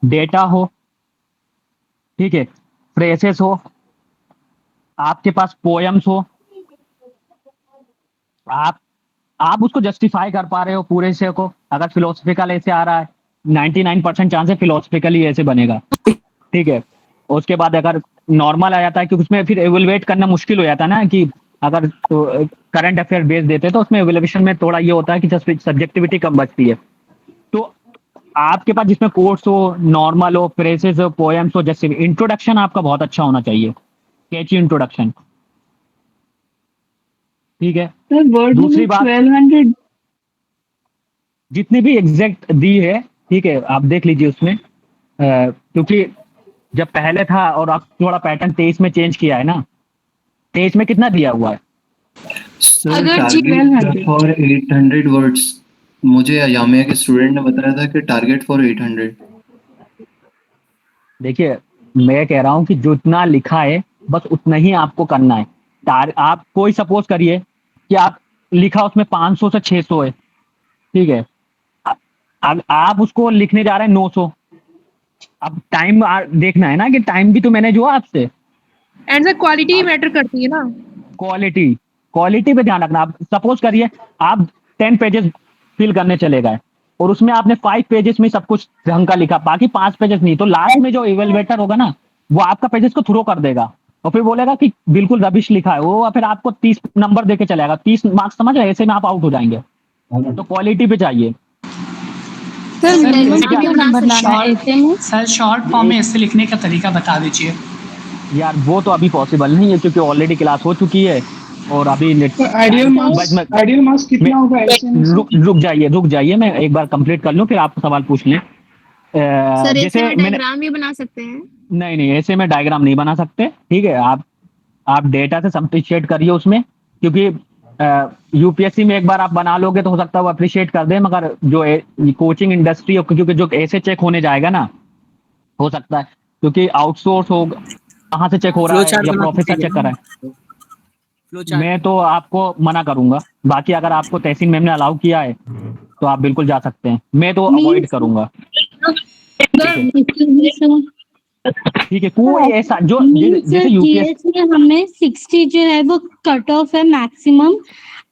डेटा हो, ठीक है, फ्रेसेस हो, आपके पास पोएम्स हो, आप उसको जस्टिफाई कर पा रहे हो पूरे से को। अगर फिलोसफिकल ऐसे आ रहा है, 99% चांस है फिलोसफिकली ऐसे बनेगा, ठीक है। उसके बाद अगर नॉर्मल आ जाता है, क्योंकि उसमें फिर एवेलुएट करना मुश्किल हो जाता है ना, कि अगर करंट अफेयर बेस देते तो उसमें एवेल्युएशन में थोड़ा ये होता है कि सब्जेक्टिविटी कम बचती है। तो आपके पास जिसमें कोट्स हो, नॉर्मल हो, फ्रेजेस हो, पोएम्स हो, जैसे इंट्रोडक्शन आपका बहुत अच्छा होना चाहिए, कैची इंट्रोडक्शन, ठीक है। सर वर्ड दूसरी लिमिट बात, 1200। जितनी भी एग्जैक्ट दी है, ठीक है, आप देख लीजिए उसमें, क्योंकि जब पहले था और अब थोड़ा पैटर्न 23 में चेंज किया है ना। 23 में कितना दिया हुआ है? सर अगर टारगेट 1200 फॉर 800 वर्ड्स, मुझे जामिया के स्टूडेंट ने बताया था कि टारगेट फॉर 800। देखिए, मैं कह रहा हूं कि जितना लिखा है बस उतना ही आपको करना है। आप कोई सपोज करिए कि आप लिखा उसमें 500 से 600 है, ठीक है। अब आप उसको लिखने जा रहे हैं 900। अब टाइम देखना है ना, कि टाइम भी तो मैनेज हुआ आपसे। एंड सर क्वालिटी मैटर करती है ना। क्वालिटी क्वालिटी पे ध्यान रखना। आप सपोज करिए आप 10 पेजेस फिल करने चले गए और उसमें आपने 5 पेजेस में सब कुछ ढंग का लिखा, बाकी 5 पेजेस नहीं, तो लास्ट में जो इवेलुएटर होगा ना, वो आपका पेजेस को थ्रो कर देगा और फिर बोलेगा कि बिल्कुल रबिश लिखा है वो, और फिर आपको 30 नंबर देके चलेगा, 30 मार्क्स, समझ रहे हैं? ऐसे में आप आउट हो जाएंगे। तो क्वालिटी पे चाहिए। सर सर, मिनिमम ऐसे कितना भी बना नंबर सकते लाना है हैं। ऐसे में? सर शॉर्ट फॉर्म में इससे लिखने का तरीका बता दीजिए। यार वो तो अभी पॉसिबल नहीं है, क्योंकि ऑलरेडी क्लास हो चुकी है और अभी आइडियल मार्क्स कितना होगा ऐसे में सर? रुक जाइए, मैं एक बार कंप्लीट कर लूं, फिर आप सवाल पूछ लें। सर, जैसे ऐसे में मैंने, डायग्राम भी बना सकते हैं। नहीं ऐसे में डायग्राम नहीं बना सकते, ठीक है। आप डेटा से सब्स्टिट्यूट करिए उसमें, क्योंकि यूपीएससी में एक बार आप बना लोगे तो हो सकता है वो अप्रिशिएट कर दे, मगर जो कोचिंग इंडस्ट्री, क्योंकि जो ऐसे चेक होने जाएगा ना, हो सकता है क्योंकि आउटसोर्स हो, कहाँ से चेक हो रहा फ्लो है चार्ट या बना प्रोफेसर चेक कर रहा है। Flow chart. मैं तो आपको मना करूंगा, बाकी अगर आपको तहसीन मैम ने अलाउ किया है तो आप बिल्कुल जा सकते हैं, मैं तो अवॉइड करूंगा, ठीक है। कोई ऐसा जो जैसे यूपीएस, जीएस में हमें 60 जो है वो कट ऑफ है मैक्सिमम,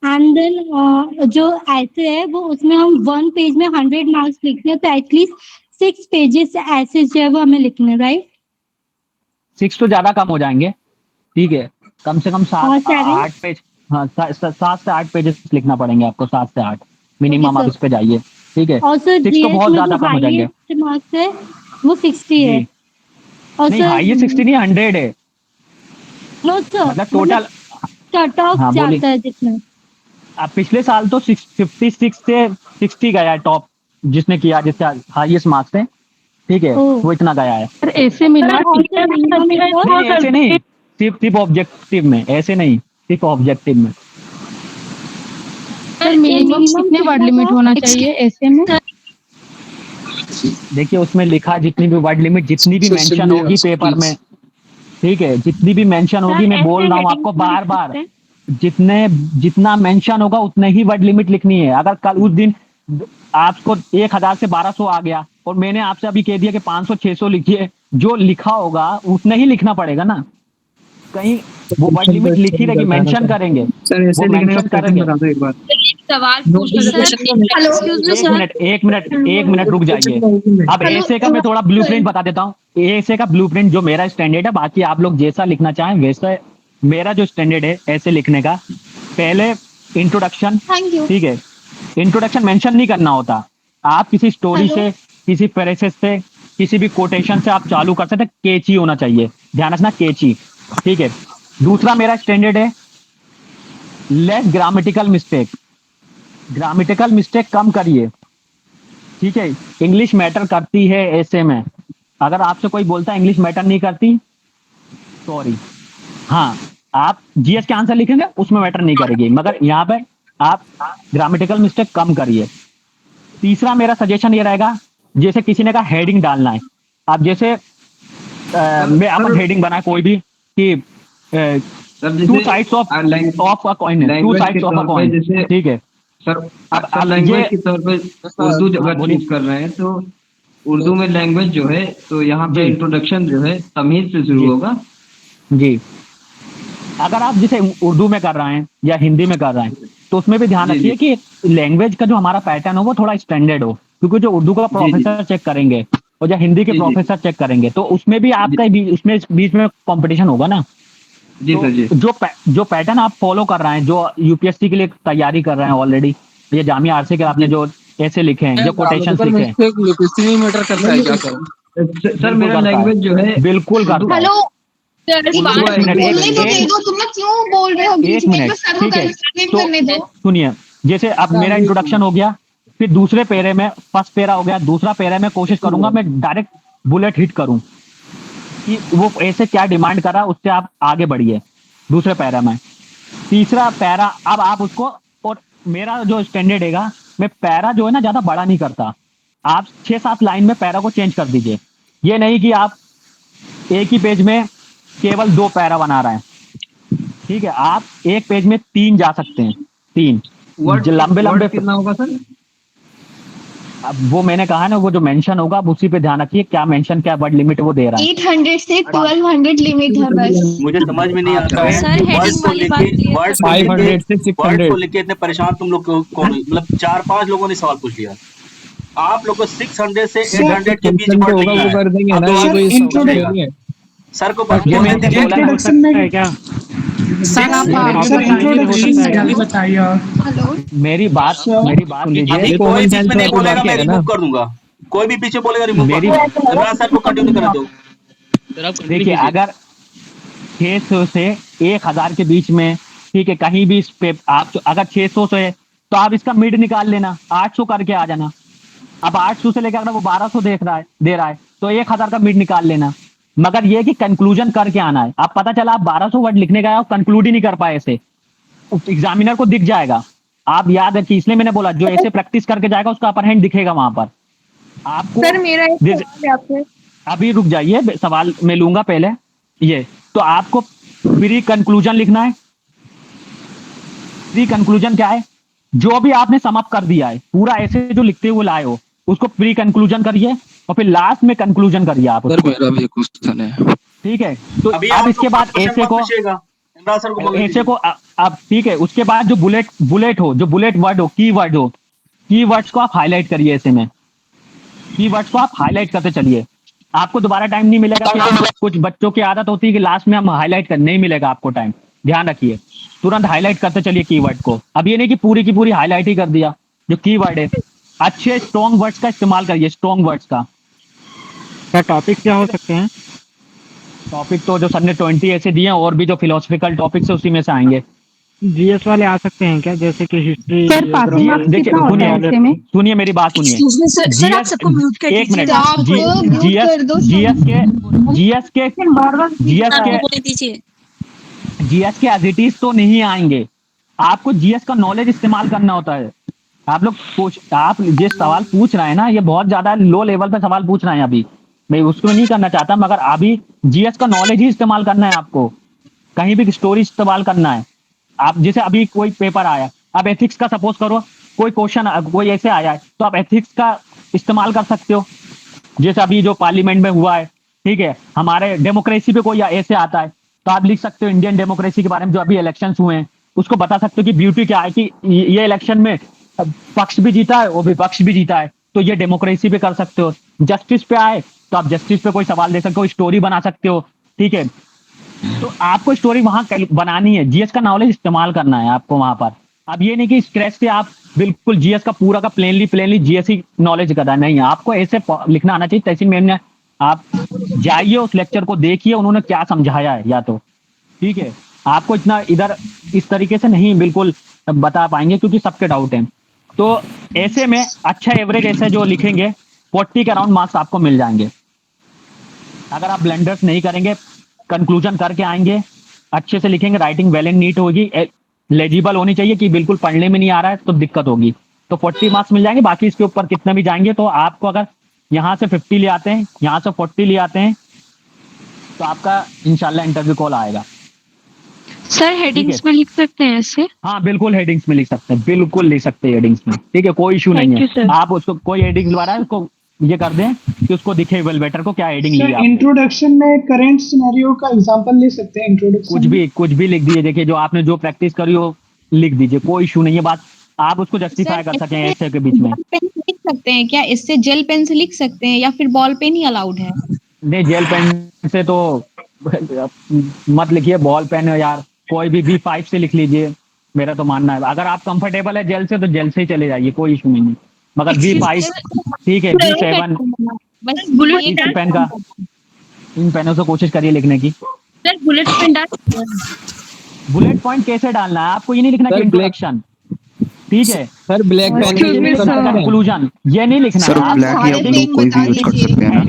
एंड देन जो ऐसे है वो उसमें हम 1 पेज में 100 मार्क्स लिखते हैं, तो एटलीस्ट 6 पेजेस ऐसे जो है वो हमें लिखने, राइट? 6 तो ज्यादा कम हो जाएंगे, ठीक है। कम से कम 7 और 7? 8 पेज, हाँ 7 से 8 पेजेस लिखना पड़ेंगे आपको, 7 से 8 मिनिमम, आप सर। इस पे जाइए, ठीक है। और सर 6 तो जीएस बहुत में ज्यादा जो कम हो जाएंगे हाईएस्ट मार्क्स है वो 60 है। जी। और नहीं, सर हाईएस्ट 60 नहीं, 100 है, नो सर, मतलब टोटल। कट ऑफ हाँ बोलिए। जाता है जिसमें। अब पिछले साल तो 56 से 60 गया है टॉप, जिसने किया, जिससे हाईएस्ट मार्क्स है, ठीक है, ओह। वो इतना गया है। सर ऐसे मिला और सर मिनिमम नहीं ऐसे नहीं, सिर्फ ऑब्जेक्टिव में, ऐसे नहीं, सिर्फ ऑब्जेक्टिव में। सर मिनिमम कितने वर्ड लिमिट होना चाहिए ऐसे में? देखिए उसमें लिखा, जितनी भी वर्ड लिमिट, जितनी भी मेंशन होगी पेपर में, ठीक है, जितनी भी मेंशन होगी, मैं बोल रहा हूँ आपको बार बार, जितना मेंशन होगा उतने ही वर्ड लिमिट लिखनी है। अगर कल उस दिन आपको 1000 से 1200 आ गया और मैंने आपसे अभी कह दिया कि 500 600 लिखिए, जो लिखा होगा उतना ही लिखना पड़ेगा ना। कहीं वो वर्ड लिमिट लिखी रहेगी, मेंशन करेंगे, सर ऐसे वो लिखने का मेंशन पैटर्न करेंगे। बता दो एक बार। सवाल पूछना sir, hello, excuse me sir. एक मिनट रुक जाइए। अब ऐसे का मैं थोड़ा ब्लूप्रिंट बता देता हूँ। ऐसे का ब्लूप्रिंट जो मेरा स्टैंडर्ड है, बाकी आप लोग जैसा लिखना चाहें वैसा, मेरा जो स्टैंडर्ड है ऐसे लिखने का, पहले इंट्रोडक्शन, थैंक यू। ठीक है। इंट्रोडक्शन मेंशन नहीं करना होता, आप किसी स्टोरी से, किसी पैसेज से, किसी भी कोटेशन से आप चालू कर सकते, केची होना चाहिए, ध्यान रखना, केची, ठीक है। दूसरा मेरा स्टैंडर्ड है less grammatical mistake, grammatical mistake कम करिए, ठीक है। इंग्लिश मैटर करती है ऐसे में, अगर आपसे कोई बोलता है इंग्लिश मैटर नहीं करती, सॉरी, हाँ आप जीएस के आंसर लिखेंगे उसमें मैटर नहीं करेगी, मगर यहाँ पे आप ग्रामेटिकल मिस्टेक कम करिए। तीसरा मेरा सजेशन ये रहेगा, जैसे किसी ने कहा हेडिंग डालना है, आप जैसे मैं अपन हेडिंग बनाए कोई भी कि two sides of a coin, two sides of a coin, ठीक है सर। अब आप लैंग्वेज के तौर पे उर्दू अगर चूज कर रहे हैं तो उर्दू में लैंग्वेज जो है तो यहाँ पे इंट्रोडक्शन जो है तमीज से शुरू होगा जी। अगर आप जैसे उर्दू में कर रहे हैं या हिंदी में कर रहे हैं तो उसमें भी ध्यान रखिए कि लैंग्वेज का जो हमारा पैटर्न हो वो थोड़ा स्टैंडर्ड हो, क्योंकि जो उर्दू का प्रोफेसर चेक करेंगे और जो हिंदी के प्रोफेसर चेक करेंगे तो उसमें भी आपका उसमें बीच में कंपटीशन होगा ना। जी सर जी। जो पैटर्न आप फॉलो कर रहे हैं, जो यूपीएससी के लिए तैयारी कर रहे हैं ऑलरेडी, ये जामिया आरसी के आपने जो ऐसे लिखे हैं, जो कोटेशंस लिखे हैं, मैटर करता है क्या सर? मेरा लैंग्वेज जो है बिल्कुल करता है। हेलो सर, एक बात मिनट, बोलने एक- तो दे दो, तुम लोग क्यों बोल रहे हो बीच एक में? मिनट, सर को ठीक है, कंप्लीट तो करने दो। सुनिए, जैसे अब मेरा इंट्रोडक्शन हो गया, फिर दूसरे पेरे में फर्स्ट पेरा हो गया, दूसरा पेरा में कोशिश करूंगा मैं डायरेक्ट बुलेट हिट करूं कि वो ऐसे क्या डिमांड कर रहा है, उससे आप आगे बढ़िए दूसरे पैरा में। तीसरा पैरा अब आप उसको, और मेरा जो स्टैंडर्ड हैगा, मैं पैरा जो है ना ज्यादा बड़ा नहीं करता, आप 6-7 लाइन में पैरा को चेंज कर दीजिए। ये नहीं कि आप एक ही पेज में केवल 2 पैरा बना रहे हैं, ठीक है, आप एक पेज में 3 जा सकते हैं, 3 लंबे कितना होगा सर? अब वो मैंने कहा ना, वो जो मेंशन होगा आप उसी पे ध्यान रखिए, क्या मेंशन, क्या वर्ड लिमिट वो दे रहा है। 800 से 1200 लिमिट है बस। मुझे समझ में नहीं आता है सर, हेडिंग वाली बात क्लियर वर्ड 500 से 600 को लेके इतने परेशान तुम लोग को मतलब 4-5 लोगों ने सवाल पूछ लिया। आप लोग को 600 से 800 के बीच वर्ड लिखना है। कर देंगे ना, अब ये तो कोई सवाल नहीं है। सर को इंट्रोडक्शन में क्या सर आप इंट्रोडक्शन भी बताइए। हेलो मेरी बात लीजिए। अभी कोई बीच में नहीं बोलेगा, मैं रिमूव कर दूंगा। कोई भी पीछे बोलेगा रिमूव कर दूंगा। इमरान सर को कंटिन्यू करने दो। देखिए, अगर 600 से 1000 के बीच में, ठीक है, कहीं भी इस पे आप अगर 600 से है तो आप इसका मिड निकाल लेना, 800 करके आ जाना। अब 800 से लेकर अगर वो 1200 दे रहा है तो 1000 का मिड निकाल लेना, मगर ये कि कंक्लूजन करके आना है। आप पता चला आप 1200 वर्ड लिखने गए और कंक्लूड ही नहीं कर पाए, ऐसे एग्जामिनर को दिख जाएगा। आप याद रखिए, इसलिए मैंने बोला जो ऐसे प्रैक्टिस करके जाएगा उसका अपर हैंड दिखेगा वहां पर आपको। सर मेरा एक सवाल है आपसे। अभी रुक जाइए, सवाल मैं लूंगा पहले। ये तो आपको प्री कंक्लूजन लिखना है। प्री कंक्लूजन क्या है? जो भी आपने समअप कर दिया है पूरा, ऐसे जो लिखते हुए लाए हो उसको प्री कंक्लूजन करिए और फिर लास्ट में कंक्लूजन करिए आप उसको। मेरा भी क्वेश्चन है, ठीक है, तो अभी अब आप इसके बाद ऐसे को इमरान सर को बोलने ऐसे को अब ठीक है, उसके बाद जो बुलेट हो, जो बुलेट वर्ड हो, की वर्ड हो, की वर्ड्स को आप हाईलाइट करिए। ऐसे में की वर्ड्स को आप हाईलाइट करते चलिए, आपको दोबारा टाइम नहीं मिलेगा। कि कुछ बच्चों की आदत होती है कि लास्ट में हम हाईलाइट कर, नहीं मिलेगा आपको टाइम, ध्यान रखिए, तुरंत हाईलाइट करते चलिए कीवर्ड को। अब ये नहीं कि पूरी की पूरी हाईलाइट ही कर दिया। जो कीवर्ड है, अच्छे स्ट्रॉन्ग वर्ड्स का इस्तेमाल करिए, स्ट्रॉन्ग वर्ड्स का। क्या टॉपिक क्या हो सकते हैं? टॉपिक तो जो सर ने 20 ऐसे दिए हैं, और भी जो फिलोसफिकल टॉपिक्स है उसी में से आएंगे। जीएस वाले आ सकते हैं क्या, जैसे कि हिस्ट्री? सर पासिंग मार्क्स देखिए, कितना होता है ऐसे में? सुनिए मेरी बात सुनिए। सर आप सबको म्यूट कर एक मिनट, जीएस के एज इट इज तो नहीं आएंगे। आपको जीएस का नॉलेज इस्तेमाल करना होता है। आप जिस सवाल पूछ रहे हैं ना, ये बहुत ज्यादा लो लेवल पे सवाल पूछ रहे हैं। अभी मैं उसको नहीं करना चाहता, मगर अभी जीएस का नॉलेज ही इस्तेमाल करना है आपको। कहीं भी स्टोरी इस्तेमाल करना है। आप जैसे अभी कोई पेपर आया, आप एथिक्स का सपोज करो, कोई क्वेश्चन कोई ऐसे आया है, तो आप एथिक्स का इस्तेमाल कर सकते हो। जैसे अभी जो पार्लियामेंट में हुआ है, ठीक है, हमारे डेमोक्रेसी पे कोई ऐसे आता है तो आप लिख सकते हो इंडियन डेमोक्रेसी के बारे में, जो अभी इलेक्शंस हुए हैं उसको बता सकते हो कि ब्यूटी क्या है कि ये इलेक्शन में पक्ष भी जीता है और विपक्ष भी जीता है, तो ये डेमोक्रेसी पे कर सकते हो। जस्टिस पे आए तो आप जस्टिस पे कोई सवाल दे सकते हो, स्टोरी बना सकते हो, ठीक है। तो आपको स्टोरी वहां बनानी है, जीएस का नॉलेज इस्तेमाल करना है आपको वहां पर। अब ये नहीं कि स्क्रैच से आप बिल्कुल जीएस का पूरा का प्लेनली जीएस ही नॉलेज करना नहीं है, आपको ऐसे लिखना आना चाहिए। तहसील मैम ने, आप जाइए उस लेक्चर को देखिए उन्होंने क्या समझाया है, या तो ठीक है, आपको इतना इधर इस तरीके से नहीं बिल्कुल बता पाएंगे क्योंकि सबके डाउट हैं। तो ऐसे में अच्छा एवरेज ऐसे जो लिखेंगे 40 के अराउंड मार्क्स आपको मिल जाएंगे। अगर आप ब्लेंडर्स नहीं करेंगे, कंक्लूजन करके आएंगे, अच्छे से लिखेंगे, राइटिंग वेल एंड नीट होगी, लेजिबल होनी चाहिए कि बिल्कुल पढ़ने में नहीं आ रहा है तो दिक्कत होगी, तो 40 मार्क्स मिल जाएंगे। बाकी इसके ऊपर कितना भी जाएंगे तो आपको अगर यहाँ से 50 ले आते हैं, यहाँ से 40 ले आते हैं, तो आपका इंशाल्लाह इंटरव्यू कॉल आएगा। सर हेडिंग्स में लिख सकते हैं ऐसे? हाँ बिल्कुल हेडिंग्स में लिख सकते हैं, बिल्कुल लिख सकते हैं हेडिंग्स में, ठीक है, कोई इशू नहीं है। आप उसको कोई हेडिंग द्वारा उसको ये कर दें कि उसको दिखे वेलवेटर को क्या हेडिंग ली है। इंट्रोडक्शन में करंट सिनेरियो का एग्जांपल ले सकते हैं इंट्रोडक्शन, कुछ भी लिख दीजिए। देखिए जो आपने जो प्रैक्टिस करी हो लिख दीजिए, कोई इशू नहीं है। बात आप उसको जस्टिफाई कर सकें ऐसे के बीच में। पेन से लिख सकते हैं क्या? इससे जेल पेन से लिख सकते हैं या फिर बॉल पेन ही अलाउड है? नहीं, जेल पेन से तो मत लिखिए, बॉल पेन यार कोई भी B5 से लिख लीजिए, मेरा तो मानना है। अगर आप कंफर्टेबल है जेल से तो जेल से ही चले जाइए, कोई इशू नहीं है। मगर B5 ठीक है, B7 बस बुलेट इस पेन का, इन पेनों से कोशिश करिए लिखने की। सर बुलेट पेन डाल, बुलेट पॉइंट कैसे डालना है आपको, ये नहीं लिखना कि इंट्रोडक्शन, ठीक है सर ब्लैक पेन कंक्लूजन, ये नहीं लिखना सर है। ब्लैक या ब्लू कोई भी यूज कर सकते हैं ना।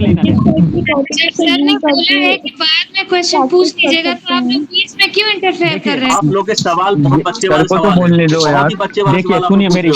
सर ने बोला है कि बाद में क्वेश्चन पूछ लीजिएगा, तो आप लोग बीच में क्यों इंटरफेयर कर रहे हैं? आप लोग के सवाल बहुत बच्चे वाले सवाल हैं। बोलने दो यार। बहुत ही बच्चे वाले देखिए सवाल सुनिए मेरी,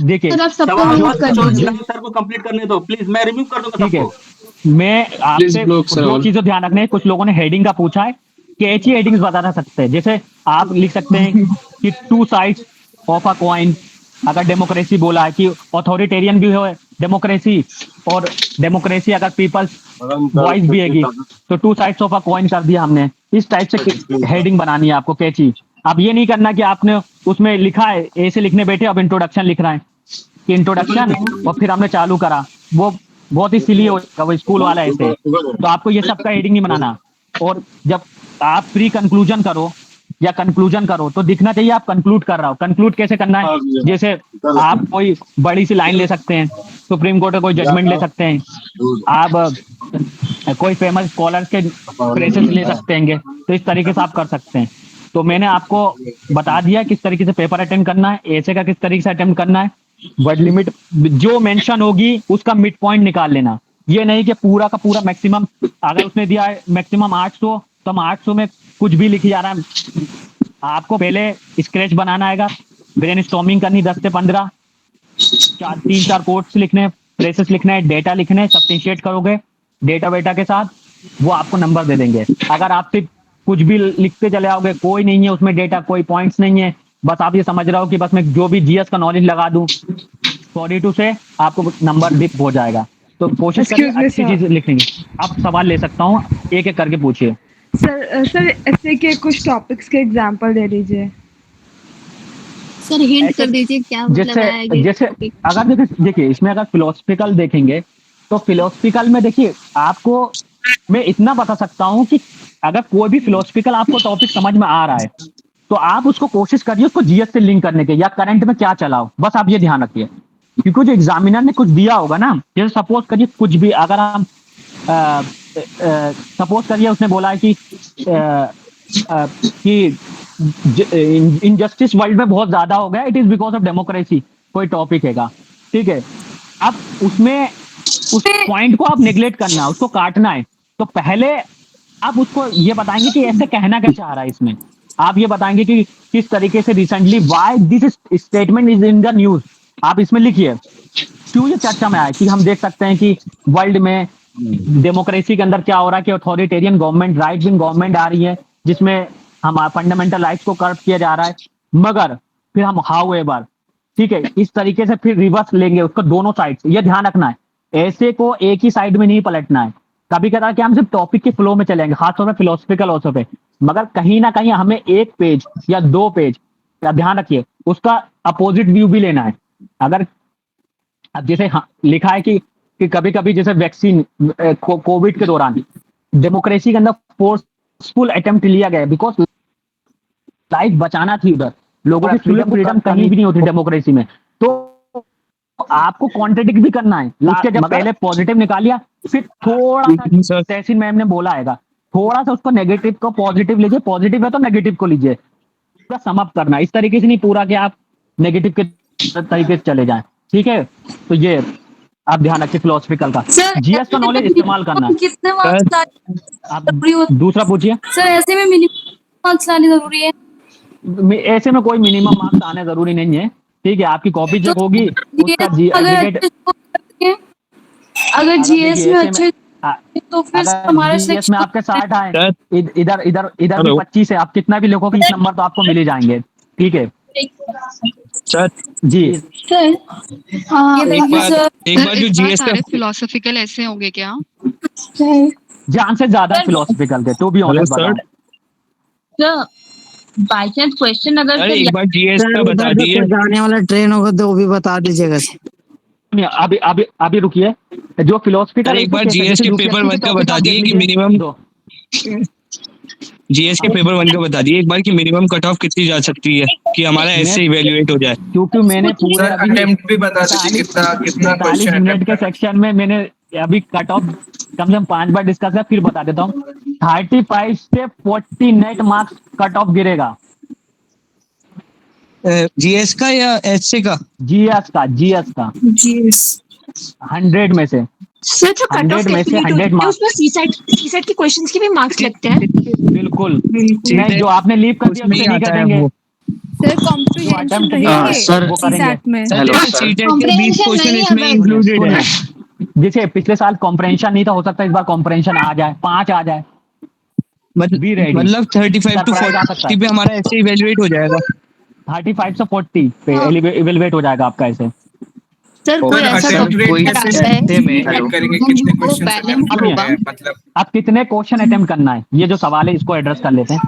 देखिए देखिए सर को कंप्लीट करने दो प्लीज, मैं रिव्यू कर दूंगा ठीक है। सबको। मैं आपसे दो चीजें ध्यान रखना है। कुछ लोगों ने हेडिंग का पूछा है, कैची हेडिंग्स बता सकते हैं। जैसे आप लिख सकते हैं कि 2 साइड्स ऑफ अ कॉइन। अगर डेमोक्रेसी बोला है कि ऑथोरिटेरियन भी हो डेमोक्रेसी, और डेमोक्रेसी अगर पीपल्स वॉइस भी हैगी, तो 2 साइड्स ऑफ अ कॉइन कर दिया हमने। इस टाइप से हेडिंग बनानी है आपको कैची। अब ये नहीं करना कि आपने उसमें लिखा है, ऐसे लिखने बैठे अब इंट्रोडक्शन लिख रहे हैं कि इंट्रोडक्शन और फिर हमने चालू करा, वो बहुत ही सिली होगा, वो स्कूल वाला ऐसे। तो आपको ये सब का हेडिंग नहीं बनाना। और जब आप प्री कंक्लूजन करो या कंक्लूजन करो तो दिखना चाहिए आप कंक्लूड कर रहा हो। कंक्लूड कैसे करना है, जैसे आप कोई बड़ी सी लाइन ले सकते हैं, सुप्रीम कोर्ट का कोई जजमेंट ले सकते हैं, आप कोई फेमस स्कॉलर्स के प्रेसेस ले सकते हैं, तो इस तरीके से आप कर सकते हैं। तो मैंने आपको बता दिया किस तरीके से पेपर अटेम्प्ट करना है, ऐसे का किस तरीके से अटेम्प्ट करना है। वर्ड लिमिट जो मेंशन होगी उसका मिड पॉइंट निकाल लेना। ये नहीं कि पूरा का पूरा मैक्सिमम, अगर उसने दिया है मैक्सिमम 800 तो हम 800 में कुछ भी लिखी जा रहा है। आपको पहले स्क्रैच बनाना आएगा, ब्रेनस्टॉर्मिंग करनी 10 से 15, 3-4 कोट्स लिखने, फ्रेसेस लिखने, डेटा लिखने, सब्स्टिट्यूट करोगे डेटा वेटा के साथ, वो आपको नंबर दे देंगे। अगर आप सिर्फ कुछ भी लिखते चले आओगे, कोई नहीं है उसमें डेटा, कोई पॉइंट्स नहीं है, बस आप ये समझ रहे हो कि बस मैं जो भी जीएस का नॉलेज लगा दूं 42 से, आपको नंबर डिप हो जाएगा। तो कोशिश करिए अच्छी चीज लिखने की। अब सवाल ले सकता हूँ, एक एक करके पूछिए। सर ऐसे के कुछ टॉपिक्स के एग्जांपल दे दीजिए। सर हिंट कर दीजिए क्या मतलब आएगा। जैसे अगर देखिए इसमें अगर फिलोसफिकल देखेंगे तो फिलोसफिकल में देखिए आपको मैं इतना बता सकता हूँ कि अगर कोई भी फिलोसफिकल आपको टॉपिक समझ में आ रहा है तो आप उसको कोशिश करिए उसको जीएस से लिंक करने के, या करंट में क्या चला हो, बस आप ये ध्यान रखिए। क्योंकि जो एग्जामिनर ने कुछ दिया होगा ना, जैसे सपोज करिए कुछ भी, अगर हम सपोज करिए उसने बोला है कि इनजस्टिस वर्ल्ड में बहुत ज्यादा हो गया, it is because of democracy, कोई टॉपिक हैगा, ठीक है। अब उसमें उस पॉइंट को आप नेग्लेक्ट करना है, उसको काटना है, तो पहले आप उसको ये बताएंगे कि ऐसे कहना क्या चाह रहा है इसमें। आप ये बताएंगे कि किस तरीके से recently why this statement is in the news, आप इसमें लिखिए क्यों ये चर्चा में आया। कि हम देख सकते हैं कि वर्ल्ड में डेमोक्रेसी के अंदर क्या हो रहा है कि authoritarian government, right wing government आ रही है जिसमें हम फंडामेंटल राइट्स को कर्व किया जा रहा है, मगर फिर हम हाउएवर, ठीक है, इस तरीके से फिर रिवर्स लेंगे उसको दोनों साइड से। ये ध्यान रखना है, ऐसे को एक ही साइड में नहीं पलटना है। कभी कदा कि हम सिर्फ टॉपिक के फ्लो में चलेंगे, खासतौर पर फिलोसफिकल ऑल्सो पे, मगर कहीं ना कहीं हमें 1 पेज या 2 पेज, ध्यान रखिए, उसका अपोजिट व्यू भी लेना है। अगर अब जैसे लिखा है कि कभी कभी जैसे वैक्सीन कोविड के दौरान डेमोक्रेसी के अंदर फोर्सफुल अटेम्प्ट लिया गया बिकॉज लाइफ बचाना थी, उधर लोगों की फ्रीडम कहीं भी नहीं होती डेमोक्रेसी में। तो आपको कॉन्ट्रडिक्ट भी करना है। उसके जब पहले पॉजिटिव निकालिया, फिर थोड़ा सा तहसीन मैम ने बोला है, थोड़ा सा उसको नेगेटिव को पॉजिटिव लीजिए, पॉजिटिव है तो नेगेटिव को लीजिए, पूरा सम अप करना। इस तरीके से नहीं पूरा कि आप नेगेटिव के तरीके से चले जाएं, ठीक है। तो ये आप ध्यान रखिए फिलोसफिकल का, सर जीएस का नॉलेज इस्तेमाल करना है। कितने मार्क्स आप दूसरा पूछिए। सर ऐसे में मिनिमम मार्क्स लाने जरूरी है? ऐसे में कोई मिनिमम मार्क्स आने जरूरी नहीं है, ठीक है। आपकी कॉपी चेक होगी, उसका अगर जीएस में अच्छे तो फिर हमारा जीएस में आपके 60 आए, इधर इधर इधर भी 25 है, आप कितना भी लिखोगे इस नंबर तो आपको मिल ही जाएंगे, ठीक है सर जी। एक बार जो जीएस का फिलोसॉफिकल ऐसे होंगे क्या? जान से ज्यादा फिलोसफिकल थे, तो भी ऑनेस्ट बताओ। बाई चांस क्वेश्चन अगर एक बार जीएस का बता दिए, जाने वाला ट्रेन होगा तो वो भी बता दीजिएगा। अभी रुकिए, जो फिलोसफिकल एक बार जीएस के पेपर 1 का बता दिए कि मिनिमम जीएस के पेपर 1 का बता दिए एक बार कि मिनिमम कट ऑफ कितनी जा सकती है कि हमारा ऐसे इवैल्यूएट हो जाए। क्योंकि मैंने पूरे अटेम्प्ट भी बता दीजिए कितना 40 मिनट के सेक्शन में मैंने अभी कट ऑफ कम से कम 5 बार डिस्कस किया, फिर बता देता हूँ। 35 से 40 नेट मार्क्स कट ऑफ गिरेगा। जीएस का या एचए का? जीएस का 100 में से सर जो कट ऑफ में से 100 मार्क्स, उसमें सीसेट के क्वेश्चंस के भी मार्क्स लगते हैं। बिल्कुल नहीं, जो आपने लीव कर दिया उसमें नहीं करेंगे सर कॉम्प्रिहेंशन सर वो करेंगे। क्वेश्चन इसमें इंक्लूडेड है। जैसे पिछले साल कॉम्प्रिहेंशन नहीं था, हो सकता है इस बार कॉम्प्रिहेंशन आ जाए, 5 आ जाए, मतलब 35 to 40 पे हमारा ऐसे इवैल्यूएट हो जाएगा। 35 से 40 पे इवैल्यूएट हो जाएगा आपका ऐसे। सर कोई ऐसा करेंगे कितने क्वेश्चन मतलब आप कितने क्वेश्चन अटेम्प्ट करना है, ये जो सवाल है इसको एड्रेस कर लेते हैं।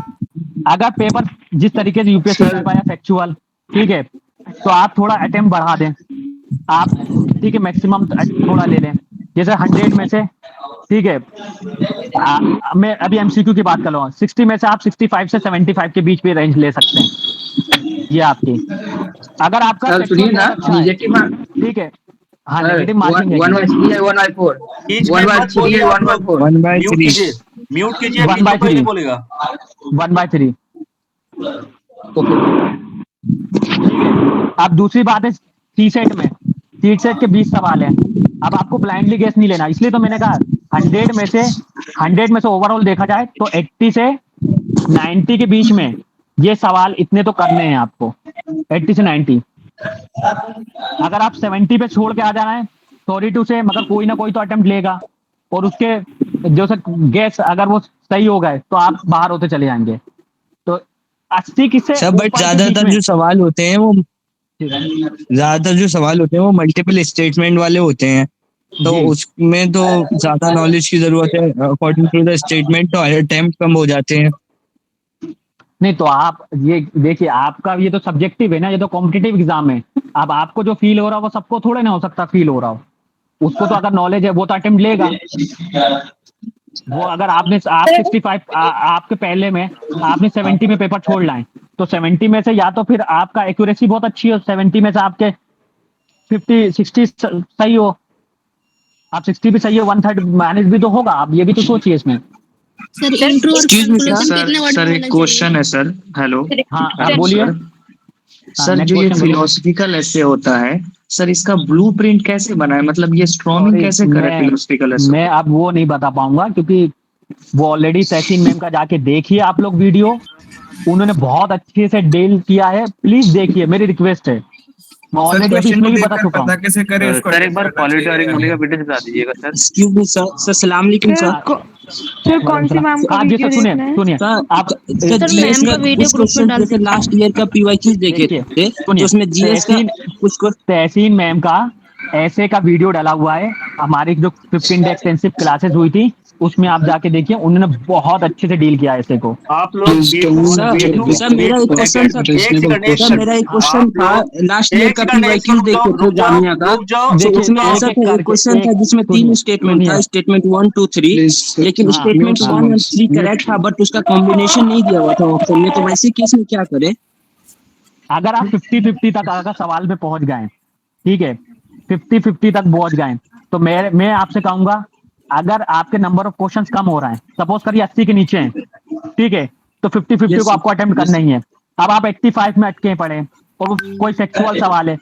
अगर पेपर जिस तरीके से यूपीएससी कर पाया फैक्चुअल, ठीक है, तो आप थोड़ा अटेम्प्ट बढ़ा दें आप, ठीक है, मैक्सिमम थोड़ा ले लें, जैसे 100 में से, ठीक है। मैं अभी एमसीक्यू की बात कर रहा हूँ, 60 में से आप 65 से 75 के बीच पे रेंज ले सकते हैं, ये आपकी। अगर आपका सुनिए ना, नेगेटिव मार्क, ठीक है, हाँ नेगेटिव मार्किंग है 1/3 है 1/4 1/3 है 1/4 1/3 म्यूट कीजिए, 1/3 बोलेगा 1/3। अब दूसरी बात है सीसेट में, सीसेट के 20 सवाल हैं। अब आपको ब्लाइंडली गेस नहीं लेना, इसलिए तो मैंने कहा 100 में से ओवरऑल देखा जाए तो 80 से 90 के बीच में ये सवाल इतने तो करने हैं आपको, 80 से 90। अगर आप 70 पे छोड़ के आ जाना है, सॉरी टू से, मगर कोई ना कोई तो अटेम्प्ट लेगा, और उसके जो से गेस अगर वो सही हो गए तो आप बाहर होते चले जाएंगे। तो 80 किससे सब, बट ज्यादातर जो सवाल होते हैं वो मल्टीपल स्टेटमेंट वाले होते हैं, तो उसमें तो ज्यादा नॉलेज की जरूरत है। अकॉर्डिंग टू द स्टेटमेंट तो अटेम्प्ट कम हो जाते हैं। नहीं तो आप ये देखिए, आपका ये तो सब्जेक्टिव है ना, ये तो कॉम्पिटिटिव एग्जाम है। अब आपको जो फील हो रहा है वो सबको थोड़े ना हो सकता फील हो रहा हो, उसको तो अगर नॉलेज है वो तो अटेम्प्ट लेगा। वो अगर आप 65 आपके पहले में आपने 70 में पेपर छोड़ लाए, तो 70 में से या तो फिर आपका एक्यूरेसी बहुत अच्छी हो, 70 में से आपके 50-60 सही हो, आप 60 भी सही हो, 1/3 मैनेज भी तो होगा। आप ये भी तो सोचिए इसमें। सर एक क्वेश्चन है सर। हेलो, हाँ आप बोलिए सर। जो ये फिलोसफिकल ऐसे होता है सर, इसका ब्लूप्रिंट कैसे बना है, मतलब ये स्ट्रॉमिंग कैसे करे फिलोसफिकल ऐसे? मैं अब वो नहीं बता पाऊंगा, क्योंकि वो ऑलरेडी तहसीन मैम का जाके देखिए आप लोग वीडियो, उन्होंने बहुत अच्छे से डील किया है, प्लीज देखिए, मेरी रिक्वेस्ट है। मैं ऑलरेडी इसमें भी बता चुका हूँ। कैसे करें उसको? सर एक बार पॉलिटिक्स मूल्य का वीडियो बता दीजिएगा सर। एक्सक्यूज मी सर, सलाम अलैकुम सर। सर कौन सी मैम का वीडियो देखना है? सुनिए आप जीएस का वीडियो क्वेश्चन जैसे लास्ट ईयर का पीवाईक्यू देखे थे, तो उसमें जीएस का कुछ तहसीन मैम का ऐसे का वीडियो डाला हुआ है, हमारी जो 15 डे एक्सटेंसिव क्लासेस हुई थी उसमें आप जाके देखिए, उन्होंने बहुत अच्छे से डील किया ऐसे को। आप लोग सर मेरा एक क्वेश्चन था, लास्ट ईयर का पीवाईक्यू देखे थे जामिया का, तो उसमें ऐसा था क्वेश्चन था जिसमें 3 स्टेटमेंट था, स्टेटमेंट 1 2 3, लेकिन स्टेटमेंट 1 और 3 करेक्ट था, बट उसका कॉम्बिनेशन नहीं दिया हुआ था ऑप्शन में। तो वैसे केस में क्या करें? अगर आप 50-50 तक अगर सवाल पे पहुंच गए, ठीक है, 50-50 तक पहुंच गए, तो मैं आपसे कहूंगा, अगर आपके नंबर ऑफ क्वेश्चंस कम हो रहा है, सपोज करिए 80 के नीचे हैं, ठीक है, तो 50-50 को आपको अटेम्प्ट करना ही है। अब आप 85 में अटके पड़े और कोई सेक्सुअल सवाल है,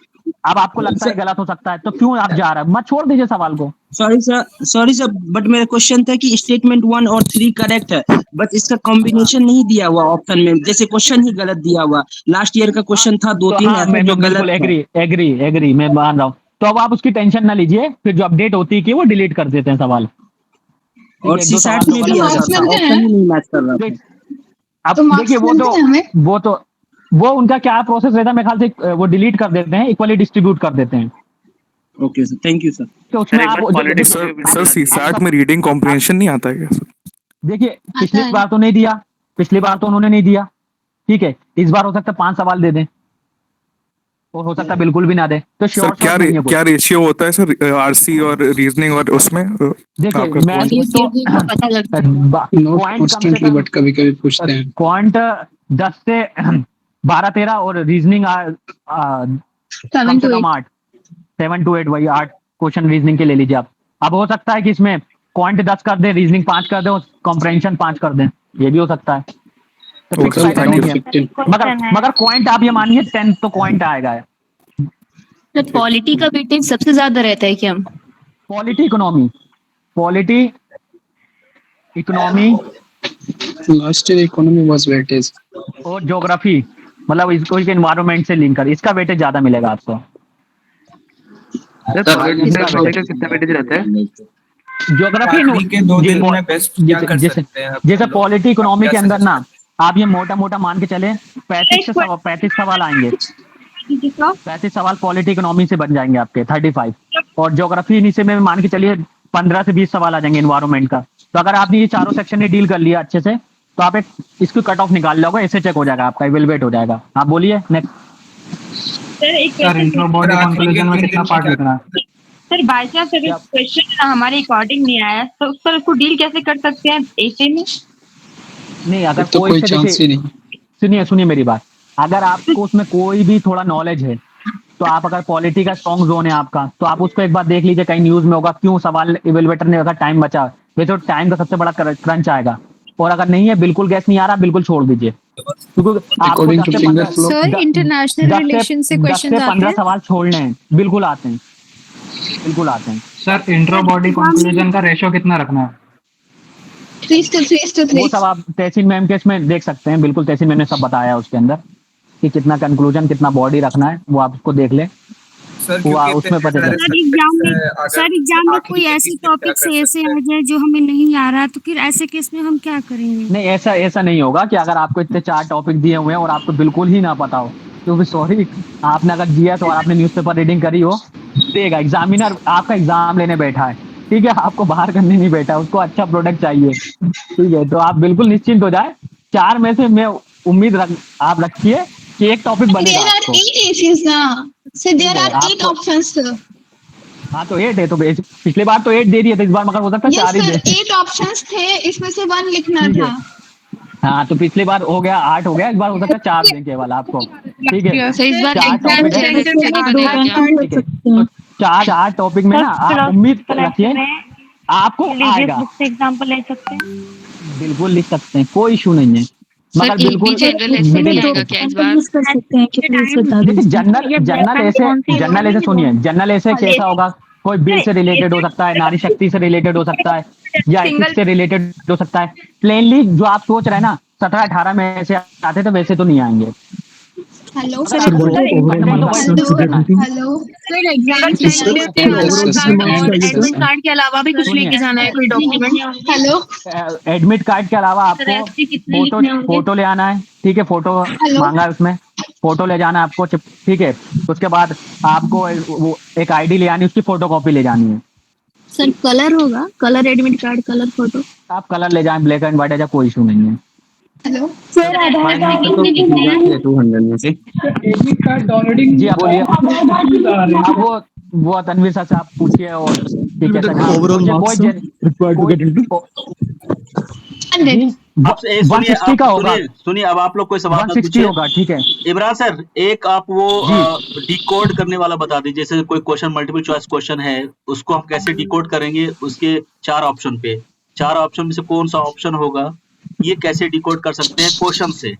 अब आपको लगता है गलत हो सकता है तो क्यों आप जा रहे हैं? मत छोड़ दीजिए सवाल को। सॉरी सर, बट मेरा क्वेश्चन था कि स्टेटमेंट 1 और 3 करेक्ट है, बट इसका कॉम्बिनेशन नहीं दिया हुआ ऑप्शन में, जैसे क्वेश्चन ही गलत दिया हुआ। लास्ट ईयर का क्वेश्चन था 2-3 हाँ, ऐसे जो गलत था। एग्री मैं मान रहा हूँ। तो अब आप उसकी टेंशन ना लीजिए, फिर जो अपडेट होती है कि वो डिलीट कर देते हैं सवाल। और सीसैट में भी आ जाता, ऑप्शन ही नहीं मैच कर रहा था। अब देखिए वो उनका क्या प्रोसेस रहता है, मेरे ख्याल से वो डिलीट कर देते हैं, इक्वली डिस्ट्रीब्यूट कर देते हैं। Okay sir, thank you sir. तो उसमें आप सर सीसैट में रीडिंग कॉम्प्रिहेंशन नहीं आता है क्या सर? देखिए पिछली बार तो नहीं दिया, पिछली बार तो उन्होंने नहीं दिया, ठीक है। इस बार हो सकता है 5 सवाल दे दें और हो सकता है बिल्कुल भी ना दे। तो सर क्या रेशियो होता है सर आरसी और रीजनिंग और उसमें? देखिए मैं बट कभी-कभी पूछते हैं पॉइंट 10 से 12-13 और रीजनिंग 7 to 8 वही 8 क्वेश्चन रीजनिंग के ले लीजिए आप। अब हो सकता है कि इसमें पॉइंट 10 कर दें, रीजनिंग 5 कर दें और कॉम्प्रहेंशन 5 कर दें, ये भी हो सकता है। तो मगर पॉइंट आप ये मानिए 10 तो पॉइंट आएगा। तो पॉलिटी का वेटेज सबसे ज्यादा रहता है क्या? Polity economy last year economy was weightage और ज्योग्राफी, मतलब इसको एनवायरनमेंट से लिंक कर, इसका वेटेज ज्यादा मिलेगा आपको। कितना वेटेज रहता है? ज्योग्राफी के 2 दिन में बेस्ट क्या कर सकते हैं? जैसे पॉलिटी इकोनॉमी के अंदर ना आप ये मोटा मान के चले 35 सवाल आएंगे, 35 सवाल पॉलिटी इकोनॉमी से बन जाएंगे आपके 35, और ज्योग्राफी नीचे में मान के चलिए 15 से 20 सवाल आ जाएंगे एनवायरनमेंट का। तो अगर आपने ये चारों सेक्शन ने डील कर लिया अच्छे से तो आप इसको कट ऑफ निकाल लोगे, ऐसे चेक हो जाएगा आपका, इवेलुएट हो जाएगा। आप बोलिए next. Sir intro body conclusion में कितना पार्ट लिखना है? सर बाय चांस अगर क्वेश्चन हमारे अकॉर्डिंग नहीं आया तो सर उसको डील कैसे कर सकते हैं ऐसे में? नहीं, अगर तो कोई चांस ही नहीं। सुनिए मेरी बात, अगर आपको उसमें कोई भी थोड़ा नॉलेज है तो आप, अगर पॉलिटी का स्ट्रॉन्ग जोन है आपका, तो आप उसको एक बार देख लीजिए, कहीं न्यूज में होगा क्यों सवाल इवेलुएटर ने अगर टाइम बचा, वैसे तो टाइम का सबसे बड़ा क्रंच आएगा। और अगर नहीं है, बिल्कुल गैस नहीं आ रहा, बिल्कुल छोड़ दीजिए, क्योंकि सर इंटरनेशनल रिलेशन से क्वेश्चन आते हैं, 15 सवाल छोड़ने हैं, बिल्कुल आते हैं। सर इंट्रो बॉडी कंक्लूजन का रेशियो कितना रखना है? 3:3 वो सब आप तहसीन मैम के इसमें देख सकते हैं, बिल्कुल तहसीन मैम ने सब बताया उसके अंदर कि कितना कंक्लूजन कितना बॉडी रखना है, वो आप उसको देख ले, वो उसमें पता चलेगा। सर एग्जाम में कोई ऐसी टॉपिक से ऐसे आ जाए जो हमें नहीं आ रहा, तो फिर ऐसे केस में हम क्या करेंगे? नहीं, ऐसा नहीं होगा कि अगर आपको इतने 4 टॉपिक दिए हुए हैं और आपको बिल्कुल ही ना पता हो, तो सॉरी, आपने अगर दिया तो आपने न्यूज़पेपर रीडिंग करी हो, देगा एग्जामिनर आपका एग्जाम लेने बैठा है, ठीक है, आपको बाहर करने नहीं बैठा, उसको अच्छा प्रोडक्ट चाहिए, ठीक है। तो आप बिल्कुल निश्चिंत हो जाए, 4 में से मैं उम्मीद आप रखिए कि एक टॉपिक बनेगा आपको। हाँ तो 8 है, तो पिछले बार तो 8 दे दिए थे, इस बार मगर हो सकता है 4 ही दे। 8 ऑप्शंस थे, इसमें से 1 लिखना था। हाँ तो पिछली बार हो गया 8 हो गया, इस बार हो सकता है 4 दें केवल आपको, ठीक है। इस बार 4 टॉपिक में ना आप उम्मीद रखिए आपको आएगा। एग्जाम्पल ले सकते हैं, बिल्कुल लिख सकते हैं, कोई इशू नहीं है, मगर बिल्कुल जनरल ऐसे सुनिए, जनरल ऐसे कैसा होगा, कोई बिल से रिलेटेड हो सकता है, नारी शक्ति से रिलेटेड हो सकता है, या एथिक्स से रिलेटेड हो सकता है। प्लेनली जो आप सोच रहे हैं ना 17-18 में ऐसे आते तो वैसे तो नहीं आएंगे। हेलो सर, एडमिट कार्ड के अलावा भी कुछ लेके जाना है, कोई डॉक्यूमेंट? हेलो, एडमिट कार्ड के अलावा आपको फोटो ले आना है, ठीक है, फोटो मांगा है उसमें, फोटो ले जाना है आपको, ठीक है। उसके बाद आपको वो एक आईडी ले आनी, उसकी फोटोकॉपी ले जानी है। सर कलर होगा, colour admit card, colour photo? आप कलर ले जाएं, ब्लैक एंड व्हाइट है, कोई इशू नहीं है। हेलो सर, आधार कार्ड 200 में से एडमिट कार्ड डाउनलोडिंग। जी आप बोलिए। आप वो तनवीर सर से आप पूछिए, और ठीक है sir, overall marks required to get into 160 का होगा। सुनिए, अब आप लोग कोई सवाल 160 होगा, ठीक है। इमरान सर, एक आप वो डिकोड करने वाला बता दीजिए, जैसे कोई क्वेश्चन मल्टीपल चॉइस क्वेश्चन है, उसको हम कैसे डिकोड करेंगे, उसके 4 ऑप्शन पे, 4 ऑप्शन में से कौन सा ऑप्शन होगा, ये कैसे डिकोड कर सकते हैं क्वेश्चन से?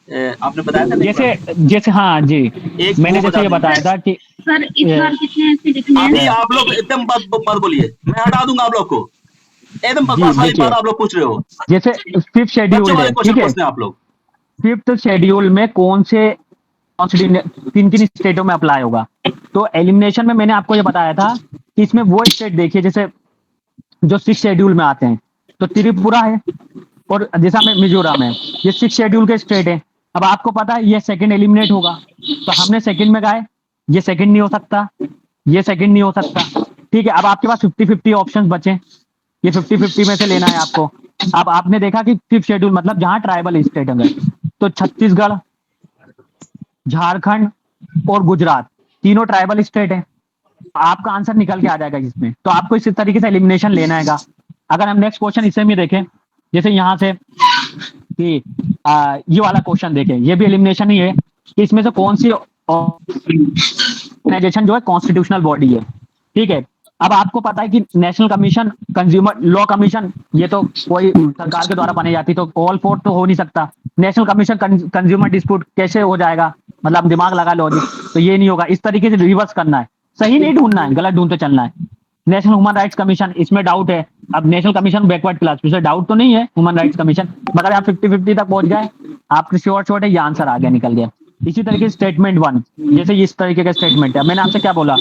आपने बताया था ना एक जैसे जैसे हाँ जी, एक मैंने वो जैसे ये बता बताया था कि सर इस बार कितने ऐसे लिखने अभी हैं? आप लोग एकदम मत बोलिए, मैं हटा दूंगा आप लोग को। एकदम जी बकवास वाली देखिए, बात आप लोग पूछ रहे हो। जैसे फिफ्थ बच्चों शेड्यूल्ड वाले है, क्वेश्चन ठीक है, पूछते हैं आप लोग। फिफ्थ शेड्यूल में कौन से किन किन स्टेटों में अप्लाई होगा। तो एलिमिनेशन में मैंने आपको ये बताया था कि इसमें वो स्टेट देखिए जैसे जो सिक्स शेड्यूल में आते हैं, तो त्रिपुरा है और जैसा में मिजोरम है, ये सिक्स शेड्यूल के स्टेट है। अब आपको पता है ये सेकंड एलिमिनेट होगा, तो हमने सेकंड में गए, ये सेकंड नहीं हो सकता, ये सेकंड नहीं हो सकता, ठीक है। अब आपके पास 50-50 ऑप्शंस बचे, ये 50-50 में से लेना है आपको। अब आपने देखा कि फिफ्थ शेड्यूल मतलब जहां ट्राइबल स्टेट है, तो छत्तीसगढ़, झारखंड और गुजरात तीनों ट्राइबल स्टेट है। आपका आंसर निकल के आ जाएगा इसमें, तो आपको इसी तरीके से एलिमिनेशन लेना है। अगर हम नेक्स्ट क्वेश्चन इसे में देखें, जैसे यहाँ से कि ये वाला क्वेश्चन देखें, ये भी एलिमिनेशन ही है कि इसमें से कौन सी ऑर्गेनाइजेशन जो है कॉन्स्टिट्यूशनल बॉडी है, ठीक है। अब आपको पता है कि national commission, consumer law commission, ये तो कोई सरकार के द्वारा बनाई जाती, तो ऑल फोर तो हो नहीं सकता। नेशनल कमीशन कंज्यूमर डिस्प्यूट कैसे हो जाएगा, मतलब दिमाग लगा लॉजिक, तो ये नहीं होगा। इस तरीके से रिवर्स करना है, सही नहीं ढूंढना है, गलत ढूंढते चलना है। नेशनल ह्यूमन राइट्स कमीशन, इसमें डाउट है। अब नेशनल कमीशन बैकवर्ड क्लास, इसमें डाउट तो नहीं है ह्यूमन राइट्स कमीशन, मगर आप 50-50 तक पहुंच गए, आपके शॉर्ट है, ये आंसर आ गया, निकल गया। इसी तरीके से स्टेटमेंट 1, जैसे इस तरीके का स्टेटमेंट है। मैंने आपसे क्या बोला,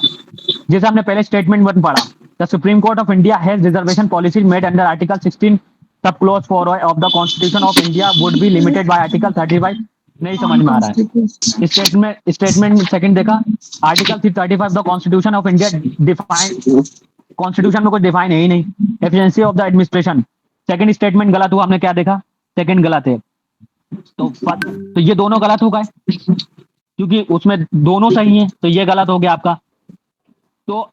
जैसे हमने पहले स्टेटमेंट 1 पढ़ा, the supreme court of India has reservation policy made under article 16 सब close 4 of the constitution of India would be limited by article 35। नहीं समझ में आ रहा है स्टेटमेंट सेकंड देखा, article 35 the constitution of India define, constitution में कुछ define है ही नहीं। Efficiency of the administration, second statement गलत हुआ, हमने क्या देखा, सेकंड गलत है। तो ये दोनों गलत हो गए क्योंकि उसमें दोनों सही हैं, तो ये गलत हो गया आपका। तो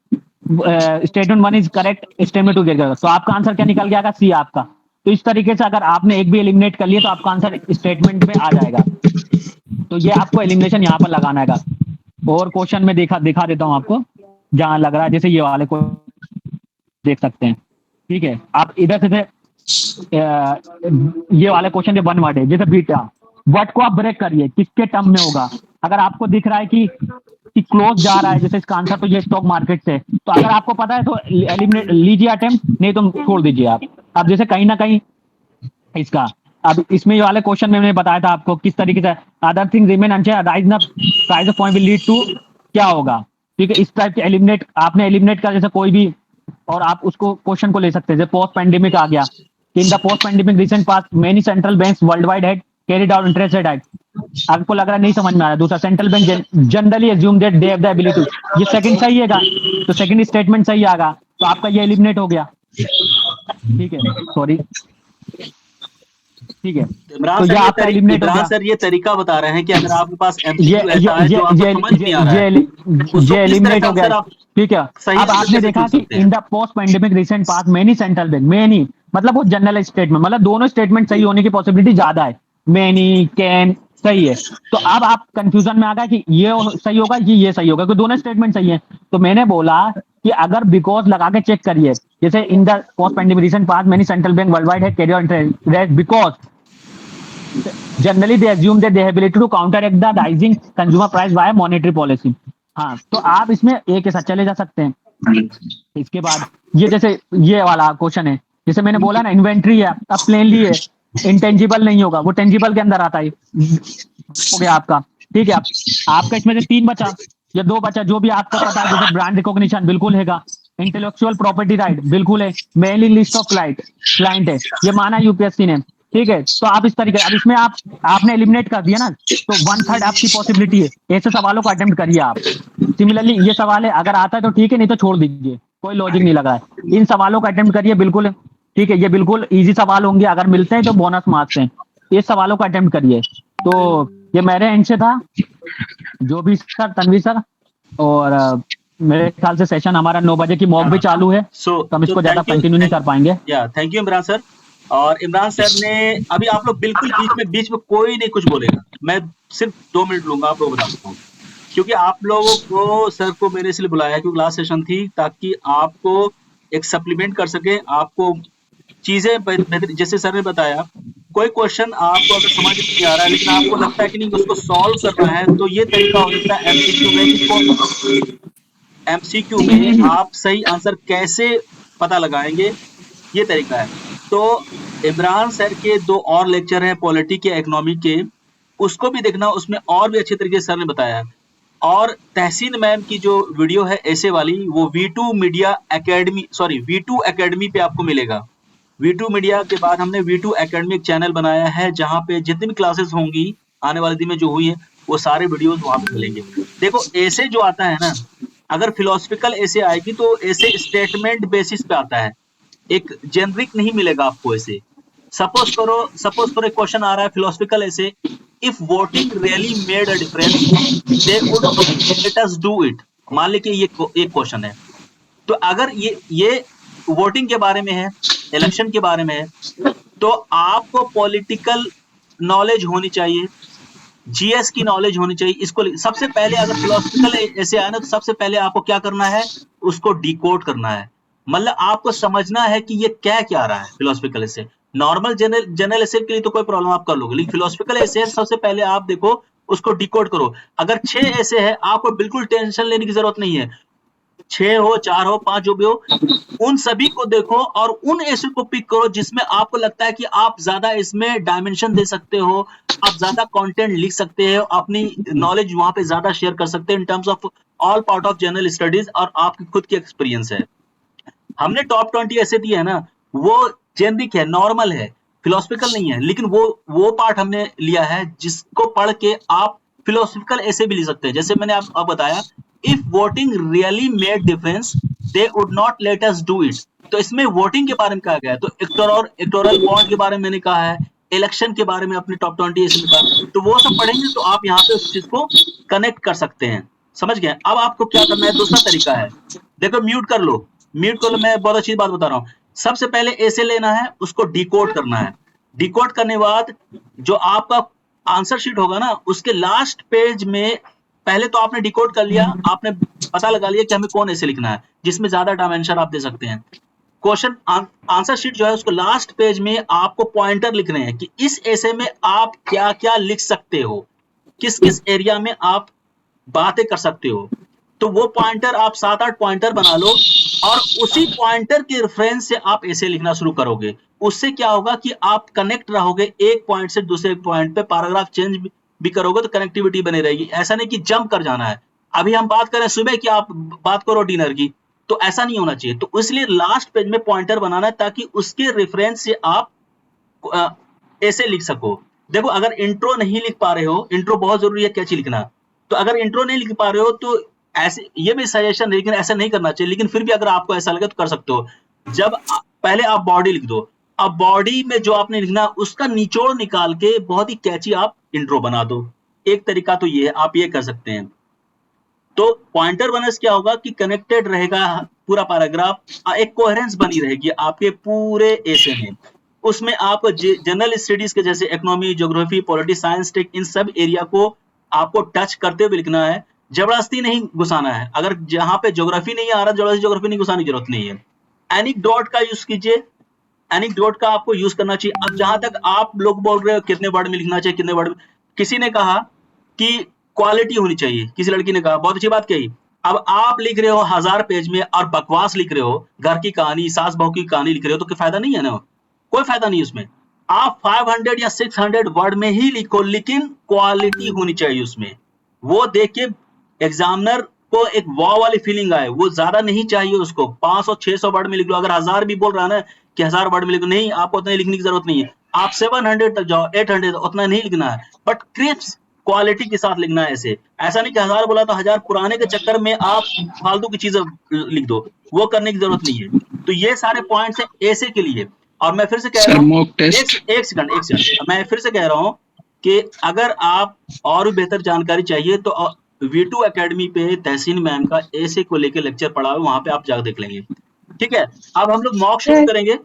स्टेटमेंट 1 इज करेक्ट, स्टेटमेंट 2 गलत, तो आपका आंसर क्या निकल गया, सी आपका। तो इस तरीके से अगर आपने एक भी एलिमिनेट कर लिया तो आपका आंसर स्टेटमेंट में आ जाएगा। तो ये आपको एलिमिनेशन यहाँ पर लगाना है। और क्वेश्चन में दिखा देता हूँ आपको, जहां लग रहा है, जैसे ये वाले को देख सकते हैं, ठीक है। आप इधर से ये वाले क्वेश्चन के 1 वर्ड है, जैसे बीटा, वर्ड को आप ब्रेक करिए, किसके टर्म में होगा। अगर आपको दिख रहा है कि क्लोज जा रहा है, जैसे इसका आंसर तो ये स्टॉक मार्केट से, तो अगर आपको पता है तो एलिमिनेट लीजिए अटेम्प्ट, नहीं तो छोड़ दीजिए आप। अब जैसे कहीं ना कहीं इसका, अब इसमें वाले क्वेश्चन में मैंने बताया था आपको किस तरीके से other thing remain unchanged rise ना price of point will lead to क्या होगा, ठीक है। इस टाइप के एलिमिनेट आपने एलिमिनेट कर, जैसे कोई भी, और आप उसको क्वेश्चन को ले सकते हैं। जैसे पोस्ट पैंडेमिक आ गया, in the post pandemic recent past many central banks world wide had carried out interest rate hike. आपको लग रहा है नहीं समझ में आ रहा है। दूसरा, central bank generally assume that they have the ability, ये सेकंड सही है, तो सेकंड स्टेटमेंट सही आएगा, तो आपका ये एलिमिनेट हो गया, ठीक है। सॉरी, ठीक है। इमरान तो ये आपका एलिमिनेट हो गया। सर ये तरीका बता रहे हैं कि अगर आपके पास एमसीक्यू ऐसा है जो आपको समझ नहीं आ रहा है, ये एलिमिनेट हो गया, ठीक है। अब आपने देखा कि in the post pandemic recent past many central bank, many मतलब वो जनरल स्टेटमेंट, मतलब दोनों स्टेटमेंट सही होने की पॉसिबिलिटी ज्यादा है, मेनी कैन सही है। तो अब आप कंफ्यूजन में आ गए कि ये सही होगा कि ये सही होगा, क्योंकि दोनों स्टेटमेंट सही है। तो मैंने बोला कि अगर बिकॉज लगा के चेक करिए, जैसे in the post pandemic recent past many central bank world wide had carried out interest rate because generally they assume that they have ability to counteract the rising consumer price via monetary policy। हाँ, तो आप इसमें एक के साथ चले जा सकते हैं। इसके बाद ये जैसे ये वाला क्वेश्चन है, जैसे मैंने बोला ना, इन्वेंट्री है, अब प्लेनली है, इंटेंजिबल नहीं होगा, वो टेंजिबल के अंदर आता है, हो गया आपका, ठीक है। आपका इसमें से 3 बचा या 2 बचा, जो भी आपको पता है। जैसे ब्रांड रिकॉग्निशन बिल्कुल हैगा, इंटेलेक्चुअल प्रॉपर्टी राइट बिल्कुल है, मेलिंग लिस्ट ऑफ क्लाइंट है, ये माना यूपीएससी ने, ठीक है। तो आप इस तरीके, अब इसमें आपने एलिमिनेट कर दिया ना, तो 1/3 आपकी पॉसिबिलिटी है। ऐसे सवालों को अटेम्प्ट करिए आप। सिमिलरली ये सवाल है, अगर आता है तो ठीक है, नहीं तो छोड़ दीजिए, कोई लॉजिक नहीं लगा है। इन सवालों को अटेम्प्ट करिए, बिल्कुल ठीक है, ये बिल्कुल इजी सवाल होंगे, अगर मिलते हैं तो बोनस मार्क्स हैं। ये सवालों को अटेम्प्ट करिए। तो ये मेरे एंड से था, जो भी सर, तनवीर सर, और मेरे ख्याल से सेशन हमारा 9 बजे की मॉक भी चालू है, तो हम इसको ज्यादा कंटिन्यू नहीं कर पाएंगे। Thank you Imran sir. और इमरान सर ने अभी, आप लोग बिल्कुल बीच में कोई नहीं कुछ बोलेगा, मैं सिर्फ 2 मिनट लूंगा, आप लोग बता सकता हूँ, क्योंकि आप लोगों को, सर को मैंने इसलिए बुलाया क्योंकि लास्ट सेशन थी, ताकि आपको एक सप्लीमेंट कर सके, आपको चीजें बेहतर, जैसे सर ने बताया कोई क्वेश्चन आपको अगर समझ नहीं आ रहा है लेकिन आपको लगता है कि नहीं उसको सॉल्व करना है, तो ये तरीका हो सकता है एमसीक्यू में कि एमसीक्यू में आप सही आंसर कैसे पता लगाएंगे, ये तरीका है। तो इमरान सर के 2 और लेक्चर हैं पॉलिटी के, इकोनॉमी के, उसको भी देखना, उसमें और भी अच्छे तरीके से सर ने बताया है। और तहसीन मैम की जो वीडियो है ऐसे वाली, वो V2 media academy, sorry V2 academy पे आपको मिलेगा। V2 मीडिया के बाद हमने V2 एकेडमी चैनल बनाया है, जहाँ पे जितनी भी क्लासेस होंगी आने वाले दिन में जो हुई है, वो सारे वीडियोस वहाँ पे मिलेंगे। देखो ऐसे जो आता है ना, अगर फिलोसफिकल ऐसे आएगी तो ऐसे स्टेटमेंट बेसिस पे आता है, एक जेनरिक नहीं मिलेगा आपको ऐसे। सपोज करो एक क्वेश्चन आ रहा है फिलोसफिकल ऐसे, if voting really made a difference they would let us do it. मान ले कि ये एक क्वेश्चन है, तो अगर ये वोटिंग के बारे में है, इलेक्शन के बारे में है, तो आपको पॉलिटिकल नॉलेज होनी चाहिए, जीएस की नॉलेज होनी चाहिए। इसको सबसे पहले अगर फिलोसफिकल ऐसे आए ना, तो सबसे पहले आपको क्या करना है, उसको डिकोड करना है। मतलब आपको समझना है कि ये क्या रहा है फिलोसफिकल ऐसे। नॉर्मल जनरल ऐसे के लिए तो कोई प्रॉब्लम आप कर लोगे, लेकिन फिलोसफिकल ऐसे सबसे पहले आप देखो, उसको डिकोड करो। अगर 6 ऐसे है, आपको बिल्कुल टेंशन लेने की जरूरत नहीं है, 6 हो 4 हो 5 जो भी हो, उन सभी को देखो और उन ऐसे को पिक करो जिसमें आपको लगता है कि आप ज्यादा इसमें डायमेंशन दे सकते हो, आप ज्यादा कंटेंट लिख सकते हो, अपनी नॉलेज वहां पे ज्यादा शेयर कर सकते हैं in terms of all part of general studies, और आपकी खुद की एक्सपीरियंस है। हमने टॉप 20 ऐसे दिए है ना, वो जेनरिक है, नॉर्मल है, फिलोसफिकल नहीं है, लेकिन वो पार्ट हमने लिया है जिसको पढ़ के आप फिलोसफिकल ऐसे भी लिख सकते हैं। जैसे मैंने आपको बताया, if voting really made difference they would not let us do it. तो इसमें वोटिंग के बारे में कहा गया है, तो इलेक्टोरल बॉन्ड के बारे में मैंने कहा है, इलेक्शन के बारे में अपने टॉप 20 ऐसे में कहा, तो वो सब पढ़ेंगे तो आप यहाँ पे उस चीज को कनेक्ट कर सकते हैं। समझ गए? अब आपको क्या करना है, दूसरा तरीका है, देखो म्यूट कर लो, मैं बहुत अच्छी बात बता रहा हूँ। सबसे पहले ऐसे लेना है, उसको डिकोड करना है। डिकोड करने के बाद जो आपका आंसर शीट होगा ना, उसके लास्ट पेज में, पहले तो आपने डिकोड कर लिया, आपने पता लगा लिया कि हमें कौन ऐसे लिखना है जिसमें ज्यादा डायमेंशन आप दे सकते हैं। क्वेश्चन आंसर शीट जो है, उसको लास्ट पेज में आपको पॉइंटर लिखने हैं कि इस ऐसे में आप क्या क्या लिख सकते हो, किस किस एरिया में आप बातें कर सकते हो। तो वो पॉइंटर आप 7-8 पॉइंटर बना लो, और उसी पॉइंटर के रेफरेंस से आप ऐसे लिखना शुरू करोगे। उससे क्या होगा कि आप कनेक्ट रहोगे, एक पॉइंट से दूसरे पॉइंट पे पैराग्राफ चेंज भी करोगे तो कनेक्टिविटी बनी रहेगी। ऐसा नहीं कि जंप कर जाना है। अभी हम बात करें सुबह की, आप बात करो डिनर की, तो ऐसा नहीं होना चाहिए। तो इसलिए लास्ट पेज में पॉइंटर बनाना है, ताकि उसके रेफरेंस से आप ऐसे लिख सको। देखो, अगर इंट्रो नहीं लिख पा रहे हो, इंट्रो बहुत जरूरी है कैची लिखना, तो अगर इंट्रो नहीं लिख पा रहे हो तो ऐसे, ये भी सजेशन है, लेकिन ऐसा नहीं करना चाहिए। लेकिन फिर भी अगर आपको ऐसा लगे तो कर सकते हो। जब पहले आप बॉडी लिख दो, अब बॉडी में जो आपने लिखना, उसका निचोड़ निकाल के बहुत ही कैची आप इंट्रो बना दो। एक तरीका तो ये है, आप ये कर सकते हैं। तो पॉइंटर बनने से क्या होगा कि कनेक्टेड रहेगा पूरा पैराग्राफ, एक कोहेरेंस बनी रहेगी आपके पूरे ऐसे में। उसमें आप जनरल स्टडीज के जैसे economy, geography, politics, science, tech, इन सब एरिया को आपको टच करते हुए लिखना है, जबरदस्ती नहीं घुसाना है। अगर जहां पे ज्योग्राफी नहीं आ रहा, जबरदस्ती ज्योग्राफी नहीं घुसाने की जरूरत नहीं है। एनिक्डोट का यूज कीजिए, एनिक्डोट का आपको यूज करना चाहिए। अब जहां तक आप लोग बोल रहे हो कितने वर्ड में लिखना चाहिए, कितने वर्ड में, किसी ने कहा कि क्वालिटी होनी चाहिए, किसी लड़की ने कहा, बहुत अच्छी बात कही। अब आप लिख रहे हो 1000 पेज में और बकवास लिख रहे हो, घर की कहानी, सास बहू की कहानी लिख रहे हो, तो कोई फायदा नहीं है ना, कोई फायदा नहीं उसमें। आप 500 या 600 वर्ड में ही लिखो, लेकिन क्वालिटी होनी चाहिए उसमें। वो देख के एग्जामिनर को एक वाव वाली फीलिंग आए, वो ज्यादा नहीं चाहिए उसको। 500-600 वर्ड में लिख लो। अगर 1000 भी बोल रहा है ना कि 1000 वर्ड में लिखो, नहीं, आपको उतना लिखने की जरूरत नहीं है। आप 700 तक जाओ, 800, उतना नहीं लिखना है, बट क्रिस्प क्वालिटी के साथ लिखना है। ऐसा नहीं कि 1000 बोला तो 1000 पुराने के चक्कर में आप फालतू की चीजें लिख दो, वो करने की जरूरत नहीं है। तो ये सारे पॉइंट्स हैं ऐसे के लिए। और मैं फिर से कह रहा हूँ, एक सेकंड, मैं फिर से कह रहा हूँ कि अगर आप और भी बेहतर जानकारी चाहिए तो V2 एकेडमी पे तहसीन मैम का ऐसे को लेके लेक्चर पढ़ा है, वहां पे आप जाकर देख लेंगे। ठीक है, अब हम लोग मॉक शुरू करेंगे।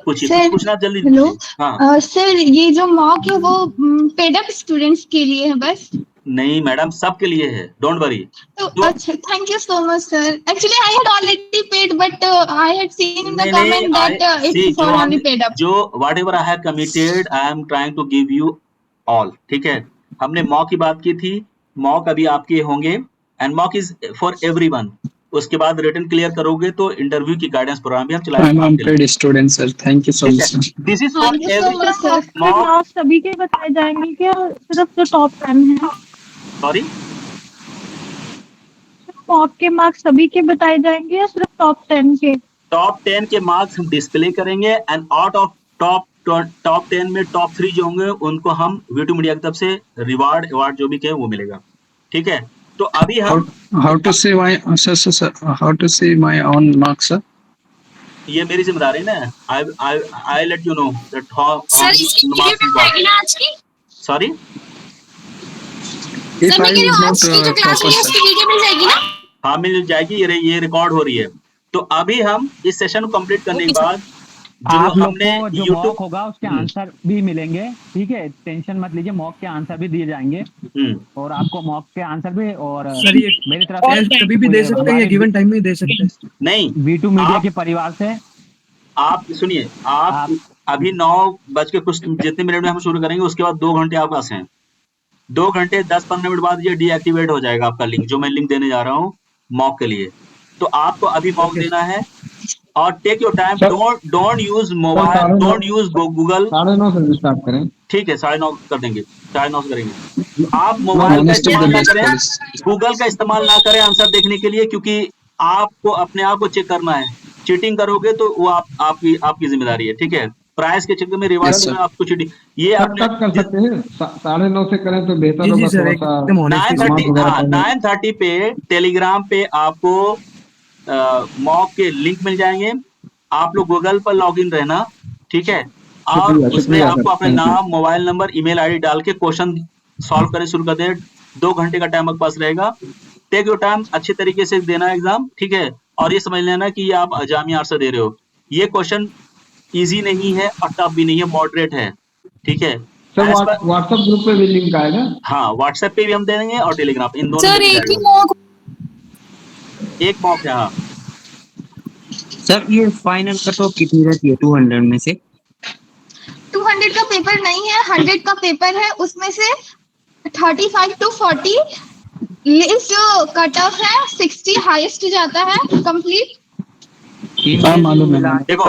पूछिए, पूछना जल्दी। हेलो हाँ सर, ये जो मॉक है वो पेड अप स्टूडेंट्स के लिए है बस? नहीं मैडम, सबके लिए है, डोंट वरी। अच्छा, thank you so much, sir. Actually, I had already paid, but I had seen in the comment that it's for only paid up. जो whatever I have committed, I am trying to give you all, ठीक है। हमने mock की बात की थी, mock अभी आपके होंगे and mock is for everyone. उसके बाद रिटन क्लियर करोगे तो इंटरव्यू की गाइडेंस प्रोग्राम भी हम चलाएंगे। Student sir, thank you so much. This is for every mock सभी के बताए जाएंगे क्या, सिर्फ जो टॉप 10 है? सॉरी, मॉक के मार्क्स सभी के बताए जाएंगे या सिर्फ टॉप 10 के? टॉप 10 के मार्क्स हम डिस्प्ले करेंगे एंड आउट ऑफ टॉप 10 में टॉप 3 जो होंगे उनको हम वीटू मीडिया की तरफ से रिवार्ड अवार्ड जो भी कहे वो मिलेगा, ठीक है। तो अभी हम हाउ टू से माय हाउ टू से माय ओन मार्क्स सर? ये मेरी जिम्मेदारी ना, I let you know that how sir इसकी वीडियो मिल जाएगी ना आज की? सॉरी सर मैं कह रही हूँ आज की जो क्लास है उसकी वीडियो मिल जाएगी ना? हाँ मिल जाएगी, ये रिकॉर्ड हो रही है। तो अभी हम इस सेशन को कंप्लीट करने के बाद जो आप लोग हमने को जो YouTube मॉक होगा उसके आंसर भी मिलेंगे, ठीक है, टेंशन मत लीजिए, मॉक के आंसर भी दिए जाएंगे और आपको मॉक के आंसर भी और मेरी तरफ से कभी भी दे सकते हैं या गिवन टाइम में दे सकते हैं। नहीं, वीटू मीडिया के परिवार से आप सुनिए, आप अभी 9 बज के कुछ जितने मिनट में हम शुरू करेंगे उसके बाद 2 घंटे आपके पास हैं। 2 घंटे 10-15 मिनट बाद ये डीएक्टिवेट हो जाएगा आपका लिंक, जो मैं लिंक देने जा रहा हूँ मॉक के लिए। तो आपको अभी मॉक देना है और take your time, don't use mobile, don't use Google. 9:30 से स्टार्ट करें, ठीक है, 9:30 कर देंगे, 9:30 करेंगे। आप मोबाइल का इस्तेमाल ना करें, गूगल का इस्तेमाल ना करें आंसर देखने के लिए, क्योंकि आपको अपने आप को चेक करना है। चीटिंग करोगे तो वो आपकी जिम्मेदारी है, ठीक है। प्राइस के चक्कर में रिवार्ड में आपको चीटिंग ये अपने कर सकते हैं। 9:30 से करें तो बेहतर होगा। 9:30 पे टेलीग्राम पे आपको मॉक के लिंक मिल जाएंगे। आप लोग गूगल पर लॉगिन रहना, ठीक है, और उसमें आपको अपने नाम, मोबाइल नंबर, ईमेल आईडी डाल के क्वेश्चन सॉल्व करने शुरू कर दें। 2 घंटे का टाइम आपके पास रहेगा। टेक योर टाइम, अच्छे तरीके से देना एग्जाम, ठीक है। और ये समझ लेना कि ये आप जामिया से दे रहे हो। ये क्वेश्चन इजी नहीं है और टफ भी नहीं है, मॉडरेट है, ठीक है। सर व्हाट्सएप ग्रुप पे भी लिंक आएगा। हाँ, व्हाट्सएप पे भी हम दे देंगे और टेलीग्राम पे, इन दोनों सर में एक ही मॉक है। हाँ सर, ये फाइनल कट ऑफ कितनी रहती है 200 में से? 200 का पेपर नहीं है, 100 का पेपर है। उसमें से 35 to 40 जो कट ऑफ है, 60 हाईएस्ट जाता है कंप्लीट। मालूम है। देखो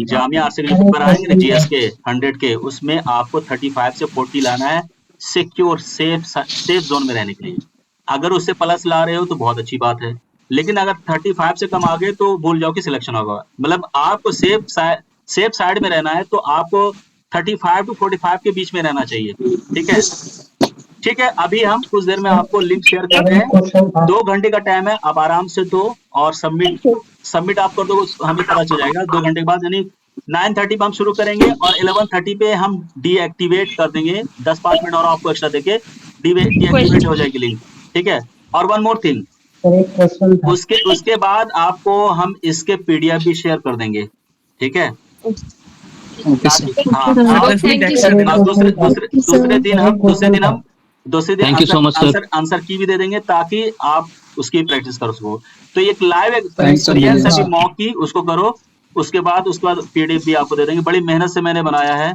जामिया आरसी के पेपर आएंगे ना जीएस के 100 के, उसमें आपको 35 से 40 लाना है सिक्योर सेफ जोन में रहने के लिए। अगर उससे प्लस ला रहे हो तो बहुत अच्छी बात है, लेकिन अगर 35 से कम आ गए तो भूल जाओ कि सिलेक्शन होगा। मतलब आपको सेफ साइड में रहना है, तो आपको 35 to 45 के बीच में रहना चाहिए, ठीक है। ठीक है, अभी हम कुछ देर में आपको लिंक शेयर कर रहे हैं। 2 घंटे का टाइम है, आप आराम से दो और सबमिट आप कर दो, हमें पता चल जाएगा 2 घंटे के बाद। यानी 9:30 पे हम शुरू करेंगे और 11:30 पे हम डीएक्टिवेट कर देंगे। 10-5 मिनट और आपको एक्स्ट्रा देके डीएक्टिवेट हो जाएगी लिंक, ठीक है। और वन मोर थिंग, उसके बाद आपको हम इसके पीडीएफ भी शेयर कर देंगे, ठीक है। दूसरे दिन आंसर की भी दे देंगे ताकि आप उसकी प्रैक्टिस कर सको। तो एक लाइव एक्सपीरियंस अभी मॉक की उसको करो, उसके बाद पीडीएफ भी आपको दे देंगे। बड़ी मेहनत से मैंने बनाया है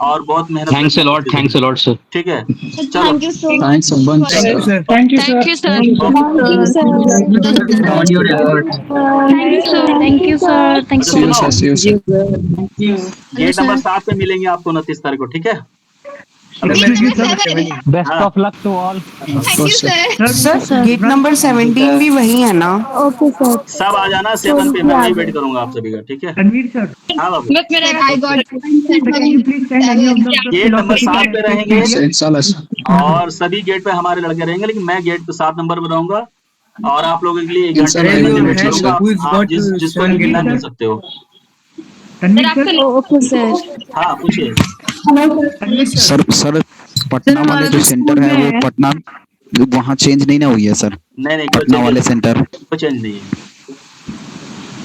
और बहुत मेहनत। Thanks a lot sir. ठीक है, thank you so thanks sir. Thank you sir. Gate number 7 पे मिलेंगे आपको 29 तारीख को, ठीक है। Best of luck to all. Sir gate number 17 भी वही है ना? ओके सर, सब आ जाना 7 पे, मैं वही वेट करूंगा आप सभी का, ठीक है। रणवीर सर, हाँ बाबू, गेट नंबर 7 पे रहेंगे और सभी गेट पे हमारे लड़के रहेंगे, लेकिन मैं गेट पे 7 नंबर पे रहूंगा और आप लोगों के लिए 1 घंटे वेट करूंगा। आप जिसको भी मिलना मिल सकते हो। Okay sir. हाँ पूछिए सर पटना वाले जो सेंटर है वो पटना वहाँ चेंज नहीं ना हुई है सर? नहीं पटना वाले सेंटर कोई चेंज नहीं है।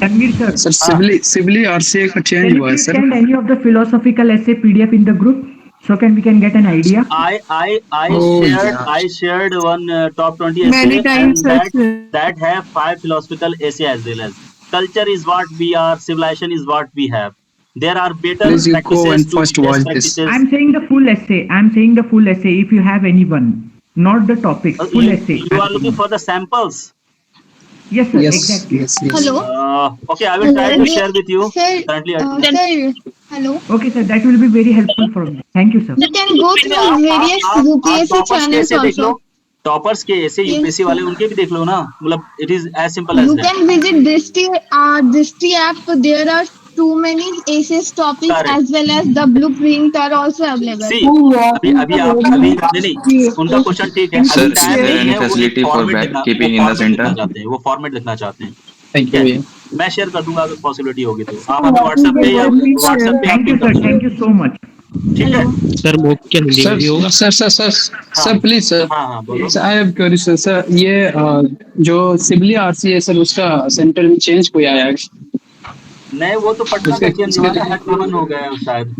रणवीर सर, सिविली आरसीए का चेंज हुआ है sir. Can any of the philosophical essay PDF in the group? So we can get an idea. I shared one top 20 Many essay times, and sir. that have 5 philosophical essay as well as culture is what we are, civilization is what we have. There are better Please you go practices and to first best watch this. practices. I'm saying the full essay. If you have anyone, not the topic, full essay. You are looking for the samples. Yes, sir. Yes, Exactly. yes, yes. Hello. Okay, I will try to share with you. Sir, Currently, I do. sir, hello. Okay, sir. That will be very helpful for me. Thank you, sir. You can go through various आप UPSC toppers के channels ऐसे देख लो, also. Toppers के ऐसे Yes, UPSC sir. वाले उनके भी देख लो ना, मतलब it is as simple as You that. can visit Dristy app. There are too many ACES topics Correct. as well as the blueprint are also available. सी अभी आप अभी नहीं उनका क्वेश्चन ठीक है. Sir, अभी is टाइम there नहीं any है, वो facility एक for फॉर्मेट back देखना, keeping in the center? वो फॉर्मेट देखना चाहते हैं. Thank you. मैं शेयर कर दूंगा अगर पॉसिबिलिटी होगी तो. आप हमें व्हाट्सएप पे या व्हाट्सएप पे Thank you, sir. Thank you so much. ठीक है. सर वो क्या हिंदी होगा? Sir please sir. हाँ बोलो. I have queries sir. ये जो सिबली आरसी है सर, उसका सेंटर में चेंज कोई आया है? नहीं, वो तो पटना का चेंज हुआ था, हैदराबाद हो गया है शायद.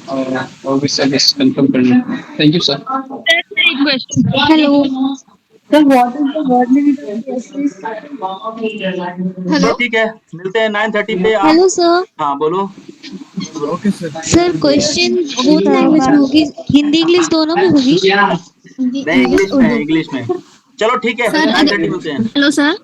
कंफर्म करना. Thank you sir. हेलो तो ठीक है, मिलते हैं 9:30 पे. Hello sir. हाँ बोलो. सर क्वेश्चन बोथ लैंग्वेज में होगी, हिंदी इंग्लिश दोनों में होगी? नहीं, इंग्लिश में. चलो ठीक है, 9:30 मिलते हैं. Hello sir.